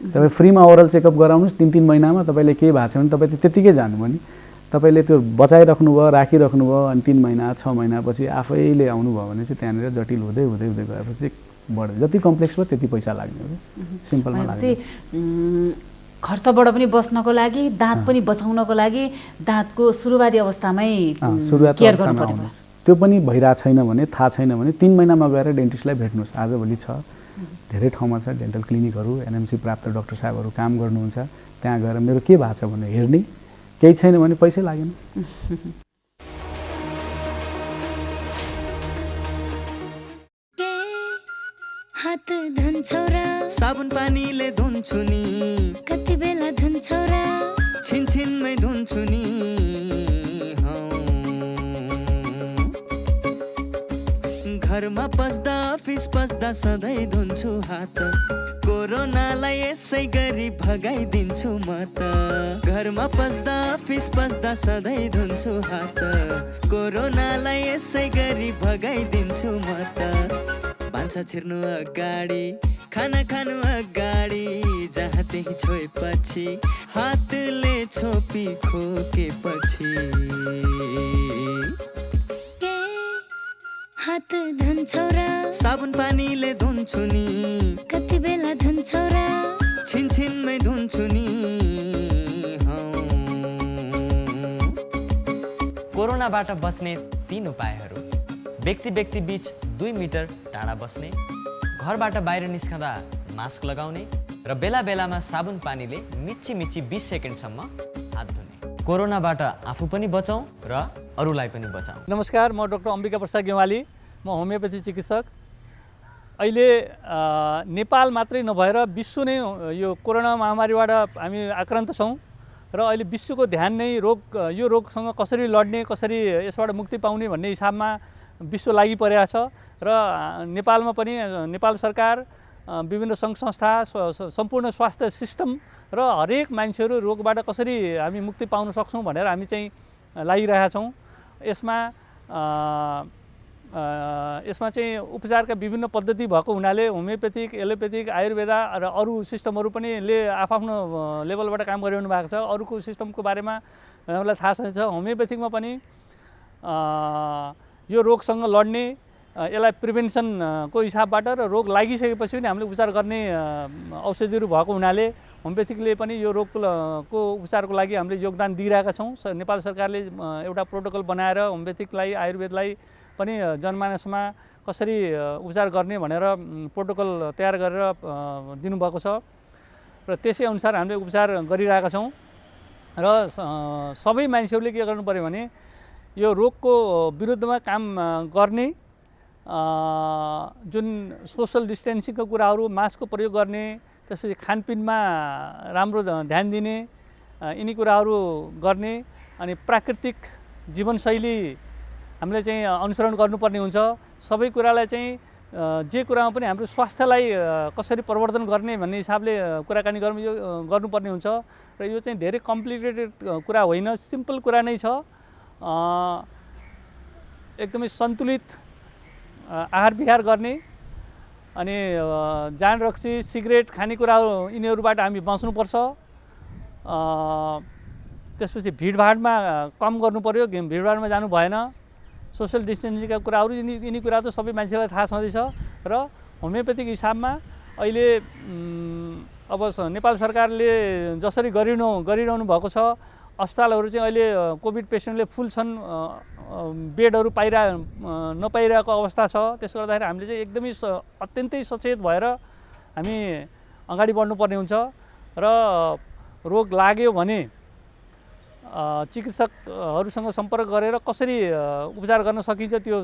तपाईँ फ्रीमा ओरल चेकअप गराउनुहोस्, 3-3 महिनामा तपाईँले केही भएको छ भने तपाईँ त्यतिकै जानुभयो नि, तपाईँले त्यो बचाइराख्नु भयो, राखिराख्नु भयो, अनि 3 महिना 6 महिनापछि आफैले आउनुभयो भने चाहिँ त्यहाँनिर जटिल हुँदै गएपछि बढ्यो। जति कम्प्लेक्स भयो त्यति पैसा लाग्ने हो, सिम्पलमा लाग्ने। खर्चबाट पनि बच्नको लागि, दाँत पनि बचाउनको लागि दाँतको सुरुवाती अवस्थामै केयर गर्नु पर्यो। त्यो पनि भइरहेको छैन भने, थाहा छैन भने 3 महिनामा गएर डेन्टिस्टलाई भेट्नुहोस्। आजभोलि छ, धेरै ठाउँमा छ डेन्टल क्लिनिकहरू, एनएमसी प्राप्त डाक्टर साहबहरू काम गर्नुहुन्छ। त्यहाँ गएर मेरो के भएको छ भने हेर्ने, केही छैन भने पैसै लागेन। हात धुन्छौ र साबुन पानीले धुन्छु नि, कति बेला धुन्छौ र छिनछिनमै धुन्छु नि। घरमा पस्दा अफिस पस्दा सधैँ धुन्छु हात, कोरोनालाई यसै गरी भगाइदिन्छु म त। घरमा पस्दा अफिस पस्दा सधैँ धुन्छु हात, कोरोनालाई यसै गरी भगाइदिन्छु म त। भान्सा छिर्नु अगाडि, खाना खानु अगाडि, जहाँ त्यही छोएपछि हातले छोपी खोकेपछि। हात धुन्छौ र साबुन पानीले धुन्छु नि, कति बेला धुन्छौ र छिनछिनमै धुन्छु नि। कोरोनाबाट बच्ने 3 उपायहरू: व्यक्ति बीच 2 मिटर टाढा बस्ने, घरबाट बाहिर निस्कँदा मास्क लगाउने र बेला साबुन पानीले मिच्ची 20 सेकेन्डसम्म हात धुने। कोरोनाबाट आफू पनि बचाउँ र अरूलाई पनि बचाउँ। नमस्कार, म डाक्टर अम्बिका प्रसाद गेवाली, म होमियोपैथी चिकित्सक। अहिले नेपाल मात्रै नभएर विश्व नै यो कोरोना महामारीबाट हामी आक्रान्त छौँ र अहिले विश्वको ध्यान नै यो रोगसँग कसरी लड्ने, कसरी यसबाट मुक्ति पाउने भन्ने हिसाबमा विश्व लागि परेको छ। र नेपालमा पनि नेपाल सरकार, विभिन्न सङ्घ संस्था, सम्पूर्ण स्वास्थ्य सिस्टम र हरेक मान्छेहरू रोगबाट कसरी हामी मुक्ति पाउन सक्छौँ भनेर हामी चाहिँ लागिरहेका छौँ। यसमा चाहिँ उपचारका विभिन्न पद्धति भएको हुनाले होमियोपेथिक, एलोपेथिक, आयुर्वेदा र अरू सिस्टमहरू पनि आफ्नो लेभलबाट काम गरिरहनु भएको छ। अरूको सिस्टमको बारेमा हामीलाई थाहा छ। होमियोपेथिकमा पनि यो रोगसँग लड्ने, यसलाई प्रिभेन्सनको हिसाबबाट र रोग लागिसकेपछि पनि हामीले उपचार गर्ने औषधिहरू भएको हुनाले होमियोपेथिकले पनि यो रोगको उपचारको लागि हामीले योगदान दिइरहेका छौँ। नेपाल सरकारले एउटा प्रोटोकल बनाएर होमियोपेथिकलाई, आयुर्वेदलाई पनि जनमानसमा कसरी उपचार गर्ने भनेर प्रोटोकल तयार गरेर दिनुभएको छ। र त्यसै अनुसार हामीले उपचार गरिरहेका छौँ र सबै मान्छेहरूले के गर्नु पर्यो भने यो रोगको विरुद्धमा काम गर्ने जुन सोसल डिस्टेन्सिङको कुराहरू, मास्कको प्रयोग गर्ने, त्यसपछि खानपिनमा राम्रो ध्यान दिने, यिनी कुराहरू गर्ने अनि प्राकृतिक जीवनशैली हामीले चाहिँ अनुसरण गर्नुपर्ने हुन्छ। सबै कुरालाई चाहिँ जे कुरामा पनि हाम्रो स्वास्थ्यलाई कसरी प्रवर्धन गर्ने भन्ने हिसाबले कुराकानी गर्नुपर्ने हुन्छ र यो चाहिँ धेरै कम्प्लिकेटेड कुरा होइन, सिम्पल कुरा नै छ। एकदमै सन्तुलित आहार विहार गर्ने अनि जाँड रक्सी, सिगरेट खानेकुराहरू यिनीहरूबाट हामी बच्नुपर्छ। त्यसपछि भिडभाडमा कम गर्नु पर्यो, भिडभाडमा जानु भएन। सोसल डिस्टेन्सिङका कुराहरू यिनी कुरा त सबै मान्छेलाई थाहा छँदैछ र होमियोपेथिक हिसाबमा अहिले अब नेपाल सरकारले जसरी गरिरहनु भएको छ, अस्पतालहरू चाहिँ अहिले कोभिड पेसेन्टले फुल छन्, बेडहरू नपाइरहेको अवस्था छ। त्यसले गर्दाखेरि हामीले चाहिँ एकदमै अत्यन्तै सचेत भएर हामी अगाडि बढ्नुपर्ने हुन्छ र रोग लाग्यो भने चिकित्सकहरूसँग सम्पर्क गरेर कसरी उपचार गर्न सकिन्छ त्यो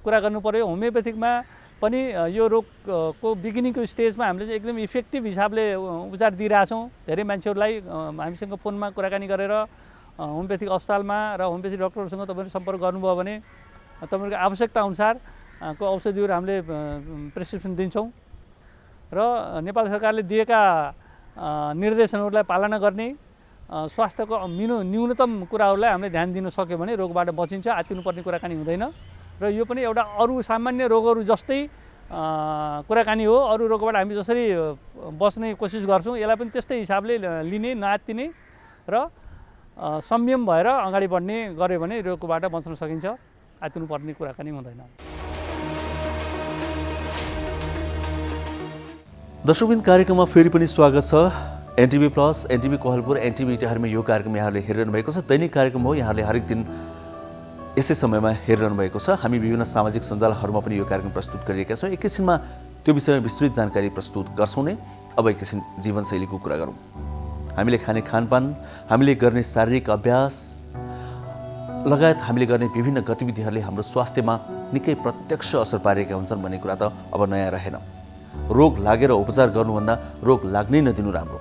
कुरा गर्नु पर्यो। होमियोपेथिकमा पनि यो रोगको बिगिनिङको स्टेजमा हामीले चाहिँ एकदम इफेक्टिभ हिसाबले उपचार दिइरहेछौँ। धेरै मान्छेहरूलाई हामीसँग फोनमा कुराकानी गरेर होमियोपेथिक अस्पतालमा र होमियोपेथिक डक्टरहरूसँग तपाईँहरू सम्पर्क गर्नुभयो भने तपाईँहरूको आवश्यकता अनुसारको औषधिहरू हामीले प्रेसक्रिप्सन दिन्छौँ र नेपाल सरकारले दिएका निर्देशनहरूलाई पालना गर्ने, स्वास्थ्यको न्यूनतम कुराहरूलाई हामीले ध्यान दिन सक्यो भने रोगबाट बचिन्छ, आत्तिनुपर्ने कुराकानी हुँदैन। र यो पनि एउटा अरू सामान्य रोगहरू जस्तै कुराकानी हो। अरू रोगबाट हामी जसरी बच्ने कोसिस गर्छौँ यसलाई पनि त्यस्तै हिसाबले लिने, नआत्तिने र संयम भएर अगाडि बढ्ने गर्यो भने रोगबाट बच्न सकिन्छ, आत्तिनुपर्ने कुराकानी हुँदैन। दर्शकबिन कार्यक्रममा फेरि पनि स्वागत छ। NTV plus, NTV Kohalpur, NTV इटाहरीमा यो कार्यक्रम यहाँहरूले हेरिरहनु भएको छ। दैनिक कार्यक्रम हो, यहाँहरूले हरेक दिन यसै समयमा हेरिरहनु भएको छ। हामी विभिन्न सामाजिक सञ्जालहरूमा पनि यो कार्यक्रम प्रस्तुत गरिरहेका छौँ। एकैछिनमा त्यो विषयमा विस्तृत जानकारी प्रस्तुत गर्छौँ नै। अब एकैछिन जीवनशैलीको कुरा गरौँ। हामीले खाने खानपान, हामीले गर्ने शारीरिक अभ्यास लगायत हामीले गर्ने विभिन्न गतिविधिहरूले हाम्रो स्वास्थ्यमा निकै प्रत्यक्ष असर पारेका हुन्छन् भन्ने कुरा त अब नयाँ रहेन। रोग लागेर उपचार गर्नुभन्दा रोग लाग्नै नदिनु राम्रो।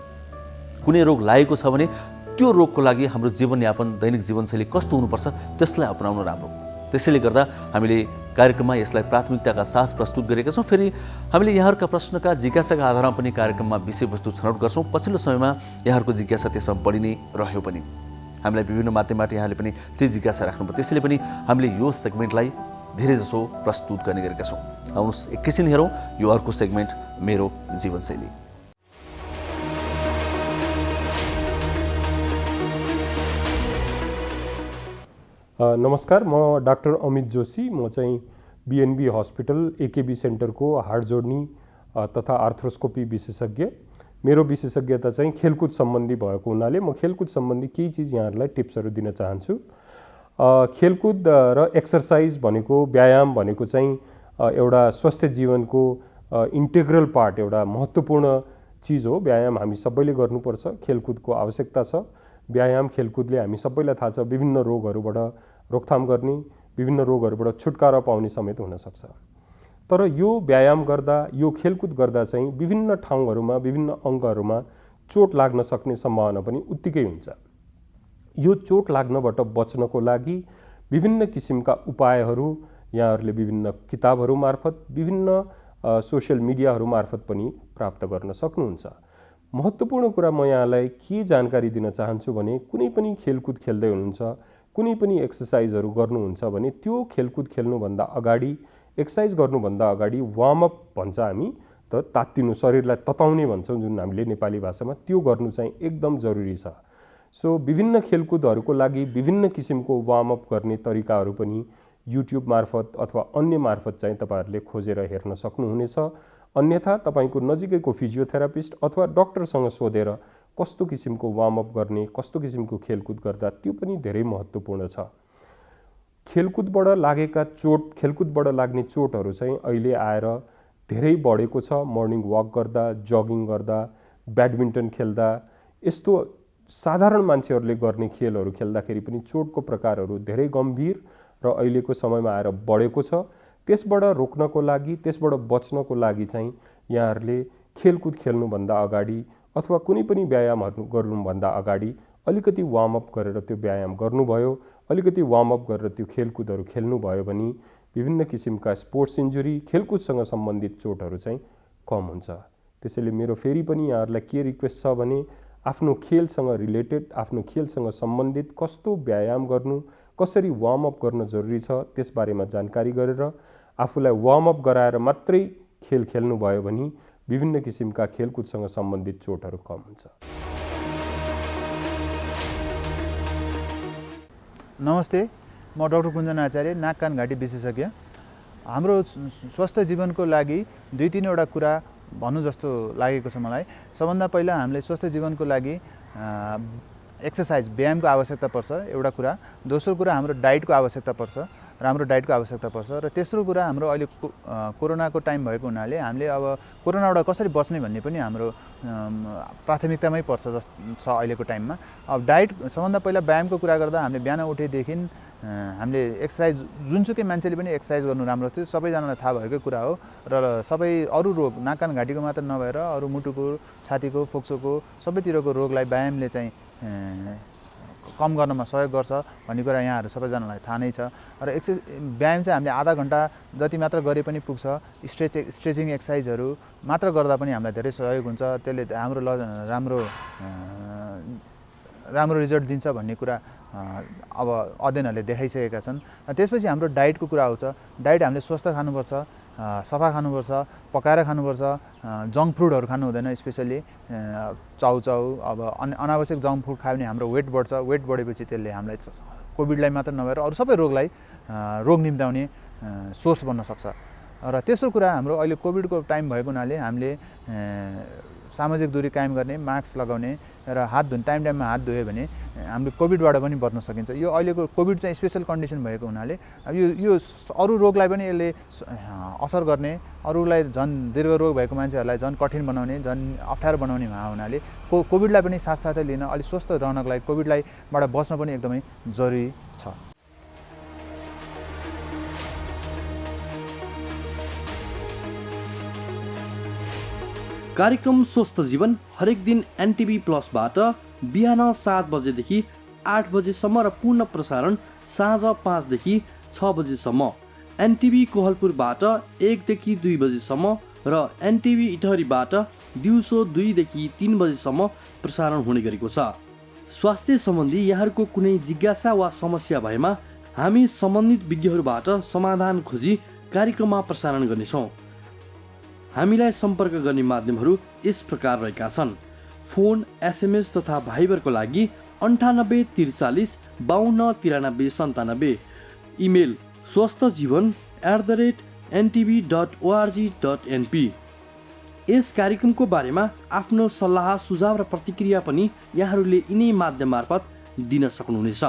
कुनै रोग लागेको छ भने त्यो रोगको लागि हाम्रो जीवनयापन, दैनिक जीवनशैली कस्तो हुनुपर्छ त्यसलाई अपनाउनु राम्रो। त्यसैले गर्दा हामीले कार्यक्रममा यसलाई प्राथमिकताका साथ प्रस्तुत गरेका छौँ। फेरि हामीले यहाँहरूका प्रश्नका जिज्ञासाका आधारमा पनि कार्यक्रममा विषयवस्तु छनौट गर्छौँ। पछिल्लो समयमा यहाँहरूको जिज्ञासा त्यसमा बढी नै रह्यो पनि हामीलाई विभिन्न माध्यमबाट यहाँले पनि त्यही जिज्ञासा राख्नुपर्छ। त्यसैले पनि हामीले यो सेगमेन्टलाई धेरैजसो प्रस्तुत गर्ने गरेका छौँ। आउनुहोस् एकैछिन हेरौँ यो अर्को सेगमेन्ट, मेरो जीवनशैली। नमस्कार, म डाक्टर अमित जोशी। म चाहिँ बिएनबी हस्पिटल एकेबी सेन्टरको हाड जोड्नी तथा आर्थ्रोस्कोपी विशेषज्ञ। मेरो विशेषज्ञता चाहिँ खेलकुद सम्बन्धी भएको हुनाले म खेलकुद सम्बन्धी केही चिज यहाँहरूलाई टिप्सहरू दिन चाहन्छु। खेलकुद र एक्सर्साइज भनेको, व्यायाम भनेको चाहिँ एउटा स्वस्थ जीवनको इन्टेग्रल पार्ट, एउटा महत्त्वपूर्ण चिज हो। व्यायाम हामी सबैले गर्नुपर्छ, खेलकुदको आवश्यकता छ। व्यायाम, खेलकुदले हामी सबैलाई थाहा छ विभिन्न रोगहरूबाट रोकथाम गर्ने, विभिन्न रोगहरूबाट छुटकारा पाउने समेत हुनसक्छ। तर यो व्यायाम गर्दा, यो खेलकुद गर्दा चाहिँ विभिन्न ठाउँहरूमा, विभिन्न अङ्गहरूमा चोट लाग्न सक्ने सम्भावना पनि उत्तिकै हुन्छ। यो चोट लाग्नबाट बच्नको लागि विभिन्न किसिमका उपायहरू यहाँहरूले विभिन्न किताबहरू मार्फत, विभिन्न सोसियल मिडियाहरू मार्फत पनि प्राप्त गर्न सक्नुहुन्छ। महत्त्वपूर्ण कुरा म यहाँलाई के जानकारी दिन चाहन्छु भने कुनै पनि खेलकुद खेल्दै हुनुहुन्छ, कुनै पनि एक्सर्साइजहरू गर्नुहुन्छ भने त्यो खेलकुद खेल्नुभन्दा अगाडि, एक्सर्साइज गर्नुभन्दा अगाडि वार्मअप भन्छ हामी, त तात्तिनु, शरीरलाई तताउने भन्छौँ जुन हामीले नेपाली भाषामा, त्यो गर्नु चाहिँ एकदम जरुरी छ। सो विभिन्न खेलकुदहरूको लागि विभिन्न किसिमको वार्मअप गर्ने तरिकाहरू पनि युट्युब मार्फत अथवा अन्य मार्फत चाहिँ तपाईँहरूले खोजेर हेर्न सक्नुहुनेछ। अन्यथा तपाईँको नजिकैको फिजियोथेरापिस्ट अथवा डक्टरसँग सोधेर कस्तो किसिमको वार्मअप गर्ने, कस्तो किसिमको खेलकुद गर्दा त्यो पनि धेरै महत्त्वपूर्ण छ। खेलकुदबाट लागेका चोट, खेलकुदबाट लाग्ने चोटहरू चाहिँ अहिले आएर धेरै बढेको छ। मर्निङ वाक गर्दा, जगिङ गर्दा, ब्याडमिन्टन खेल्दा, यस्तो साधारण मान्छेहरूले गर्ने खेलहरू खेल्दाखेरि पनि चोटको प्रकारहरू धेरै गम्भीर र अहिलेको समयमा आएर बढेको छ। त्यसबाट रोक्नको लागि, त्यसबाट बच्नको लागि चाहिँ यहाँहरूले खेलकुद खेल्नुभन्दा अगाडि अथवा कुनै पनि व्यायामहरू गर्नुभन्दा अगाडि अलिकति वार्मअप गरेर त्यो व्यायाम गर्नुभयो, अलिकति वार्मअप गरेर त्यो खेलकुदहरू खेल्नुभयो भने विभिन्न किसिमका स्पोर्ट्स इन्जुरी, खेलकुदसँग सम्बन्धित चोटहरू चाहिँ कम हुन्छ। त्यसैले मेरो फेरि पनि यहाँहरूलाई के रिक्वेस्ट छ भने आफ्नो खेलसँग रिलेटेड, आफ्नो खेलसँग सम्बन्धित कस्तो व्यायाम गर्नु, कसरी वार्मअप गर्न जरुरी छ त्यसबारेमा जानकारी गरेर आफूलाई वार्मअप गराएर मात्रै खेल खेल्नुभयो भने विभिन्न किसिमका खेलकुदसँग सम्बन्धित चोटहरू कम हुन्छ। नमस्ते, म डाक्टर कुञ्जन आचार्य, नाक कान घाँटी विशेषज्ञ। हाम्रो स्वस्थ जीवनको लागि 2-3 कुरा भन्नु जस्तो लागेको छ मलाई। सबभन्दा पहिला हामीले स्वस्थ जीवनको लागि एक्सर्साइज, व्यायामको आवश्यकता पर्छ, एउटा कुरा। दोस्रो कुरा हाम्रो डाइटको आवश्यकता पर्छ, राम्रो डाइटको आवश्यकता पर्छ। र तेस्रो कुरा हाम्रो अहिले कोरोनाको टाइम भएको हुनाले हामीले अब कोरोनाबाट कसरी बच्ने भन्ने पनि हाम्रो प्राथमिकतामै पर्छ छ अहिलेको टाइममा। अब डाइट सबभन्दा पहिला व्यायामको कुरा गर्दा हामीले बिहान उठेदेखि हामीले एक्सर्साइज, जुनसुकै मान्छेले पनि एक्सर्साइज गर्नु राम्रो थियो, सबैजनालाई थाहा भएकै कुरा हो। र सबै अरू रोग, नाक कान घाँटीको मात्र नभएर अरू मुटुको, छातीको, फोक्सोको सबैतिरको रोगलाई व्यायामले चाहिँ कम गर्नमा सहयोग गर्छ भन्ने कुरा यहाँहरू सबैजनालाई थाहा नै छ। र व्यायाम चाहिँ हामीले आधा घन्टा जति मात्र गरे पनि पुग्छ। स्ट्रेचिङ एक्सर्साइजहरू मात्र गर्दा पनि हामीलाई धेरै सहयोग हुन्छ। त्यसले हाम्रो राम्रो रिजल्ट दिन्छ भन्ने कुरा अब अध्ययनहरूले देखाइसकेका छन्। त्यसपछि हाम्रो डाइटको कुरा आउँछ। डाइट हामीले स्वस्थ खानुपर्छ, सफा खानुपर्छ, पकाएर खानुपर्छ, जङ्क फुडहरू खानु हुँदैन। स्पेसली चाउचाउ, अब अनावश्यक जङ्क फुड खायो भने हाम्रो वेट बढ्छ। वेट बढेपछि त्यसले हामीलाई कोभिडलाई मात्र नभएर अरू सबै रोग निम्त्याउने सोर्स बन्न सक्छ। र तेस्रो कुरा हाम्रो अहिले कोभिडको टाइम भएको हुनाले हामीले सामाजिक दूरी कायम गर्ने, मास्क लगाउने र हात धुने, टाइममा हात धोयो भने हामीले कोभिडबाट पनि बच्न सकिन्छ। यो अहिलेको कोभिड चाहिँ स्पेसल कन्डिसन भएको हुनाले अब यो अरू रोगलाई पनि यसले असर गर्ने, अरूलाई झन् दीर्घ रोग भएको मान्छेहरूलाई झन् कठिन बनाउने, झन् अप्ठ्यारो बनाउने हुनाले कोभिडलाई पनि साथसाथै लिन अलिक स्वस्थ रहनको लागि कोभिडबाट बच्न पनि एकदमै जरुरी छ। कार्यक्रम स्वस्थ जीवन हरेक दिन एनटिभी प्लसबाट बिहान 7 बजेदेखि 8 बजेसम्म र पूर्ण प्रसारण साँझ 5 देखि 6 बजेसम्म, एनटिभी कोहलपुरबाट 1 देखि 2 बजेसम्म र एनटिभी इटहरीबाट दिउँसो 2 देखि 3 बजेसम्म प्रसारण हुने गरेको छ। स्वास्थ्य सम्बन्धी यहाँहरूको कुनै जिज्ञासा वा समस्या भएमा हामी सम्बन्धित विज्ञहरूबाट समाधान खोजी कार्यक्रममा प्रसारण गर्नेछौँ। हामीलाई सम्पर्क गर्ने माध्यमहरू यस प्रकार रहेका छन्। फोन, एसएमएस तथा भाइबरको लागि 98 43 52 93 97, इमेल swasthjivan@ntv.org.np। यस कार्यक्रमको बारेमा आफ्नो सल्लाह, सुझाव र प्रतिक्रिया पनि यहाँहरूले यिनै माध्यम मार्फत दिन सक्नुहुनेछ।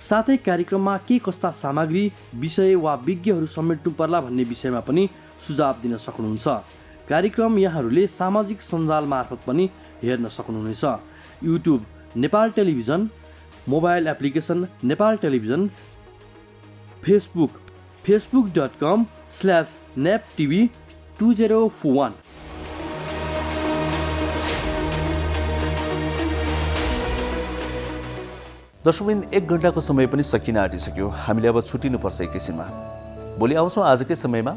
साथै कार्यक्रममा के कस्ता सामग्री, विषय वा विज्ञहरू समेट्नु पर्ला भन्ने विषयमा पनि सुझाव दिन सक्नुहुन्छ। कार्यक्रम यहाँहरूले सामाजिक सञ्जाल मार्फत पनि हेर्न सक्नुहुनेछ। YouTube Nepal television, mobile application Nepal television, Facebook facebook.com/naptv2041। दर्शकवृन्द, 1 घण्टाको समय पनि सकिन आँटिसक्यो। हामीले अब छुट्टिनुपर्छ एकैछिनमा। भोलि आउँछौँ आजकै समयमा।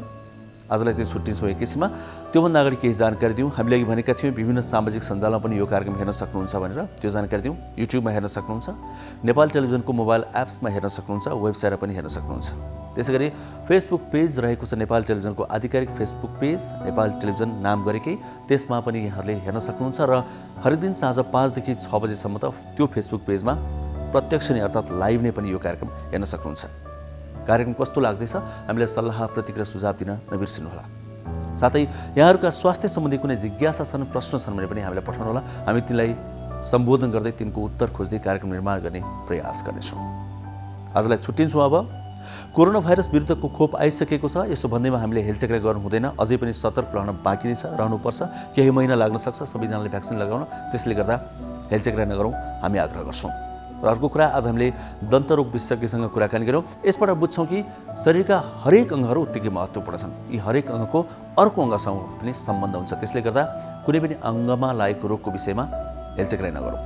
आजलाई चाहिँ छुट्टिन्छौँ एकैछिनमा। त्योभन्दा अगाडि केही जानकारी दिउँ। हामीले अघि भनेका थियौँ विभिन्न सामाजिक सञ्जालमा पनि यो कार्यक्रम हेर्न सक्नुहुन्छ भनेर, त्यो जानकारी दिउँ। युट्युबमा हेर्न सक्नुहुन्छ, नेपाल टेलिभिजनको मोबाइल एप्समा हेर्न सक्नुहुन्छ, वेबसाइटमा पनि हेर्न सक्नुहुन्छ। त्यसै गरी फेसबुक पेज रहेको छ नेपाल टेलिभिजनको आधिकारिक फेसबुक पेज, नेपाल टेलिभिजन नाम गरेकै, त्यसमा पनि यहाँहरूले हेर्न सक्नुहुन्छ। र हरेक दिन साँझ 5 देखि 6 बजेसम्म त त्यो फेसबुक पेजमा प्रत्यक्ष नै अर्थात् लाइभ नै पनि यो कार्यक्रम हेर्न सक्नुहुन्छ। कार्यक्रम कस्तो लाग्दैछ हामीलाई सल्लाह, प्रतिक्रिया, सुझाव दिन नबिर्सिनुहोला। साथै यहाँहरूका स्वास्थ्य सम्बन्धी कुनै जिज्ञासा छन्, प्रश्न छन् भने पनि हामीलाई पठाउनुहोला। हामी तिनलाई सम्बोधन गर्दै तिनको उत्तर खोज्दै कार्यक्रम निर्माण गर्ने प्रयास गर्नेछौँ। आजलाई छुट्टिन्छौँ अब। कोरोना भाइरस विरुद्धको खोप आइसकेको छ, यसो भन्दैमा हामीले हेलचेक्राइ गर्नु हुँदैन, अझै पनि सतर्क रहन बाँकी नै छ, रहनुपर्छ। केही महिना लाग्न सक्छ सबैजनाले भ्याक्सिन लगाउन, त्यसले गर्दा हेलचेक्राइ नगरौँ हामी आग्रह गर्छौँ। र अर्को कुरा, आज हामीले दन्तरोग विशेषज्ञसँग कुराकानी गऱ्यौँ। यसबाट बुझ्छौँ कि शरीरका हरेक अङ्गहरू उत्तिकै महत्त्वपूर्ण छन्। यी हरेक अङ्गको अर्को अङ्गसँग पनि सम्बन्ध हुन्छ, त्यसले गर्दा कुनै पनि अङ्गमा लागेको रोगको विषयमा हेलचेक्राइ नगरौँ।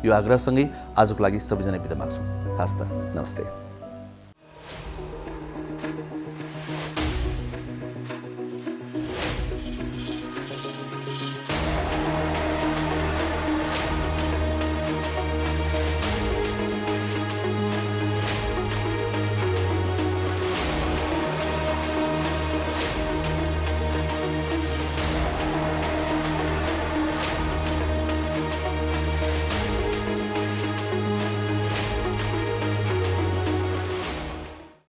यो आग्रहसँगै आजको लागि सबैजना बिदा माग्छौँ। हस्त, नमस्ते।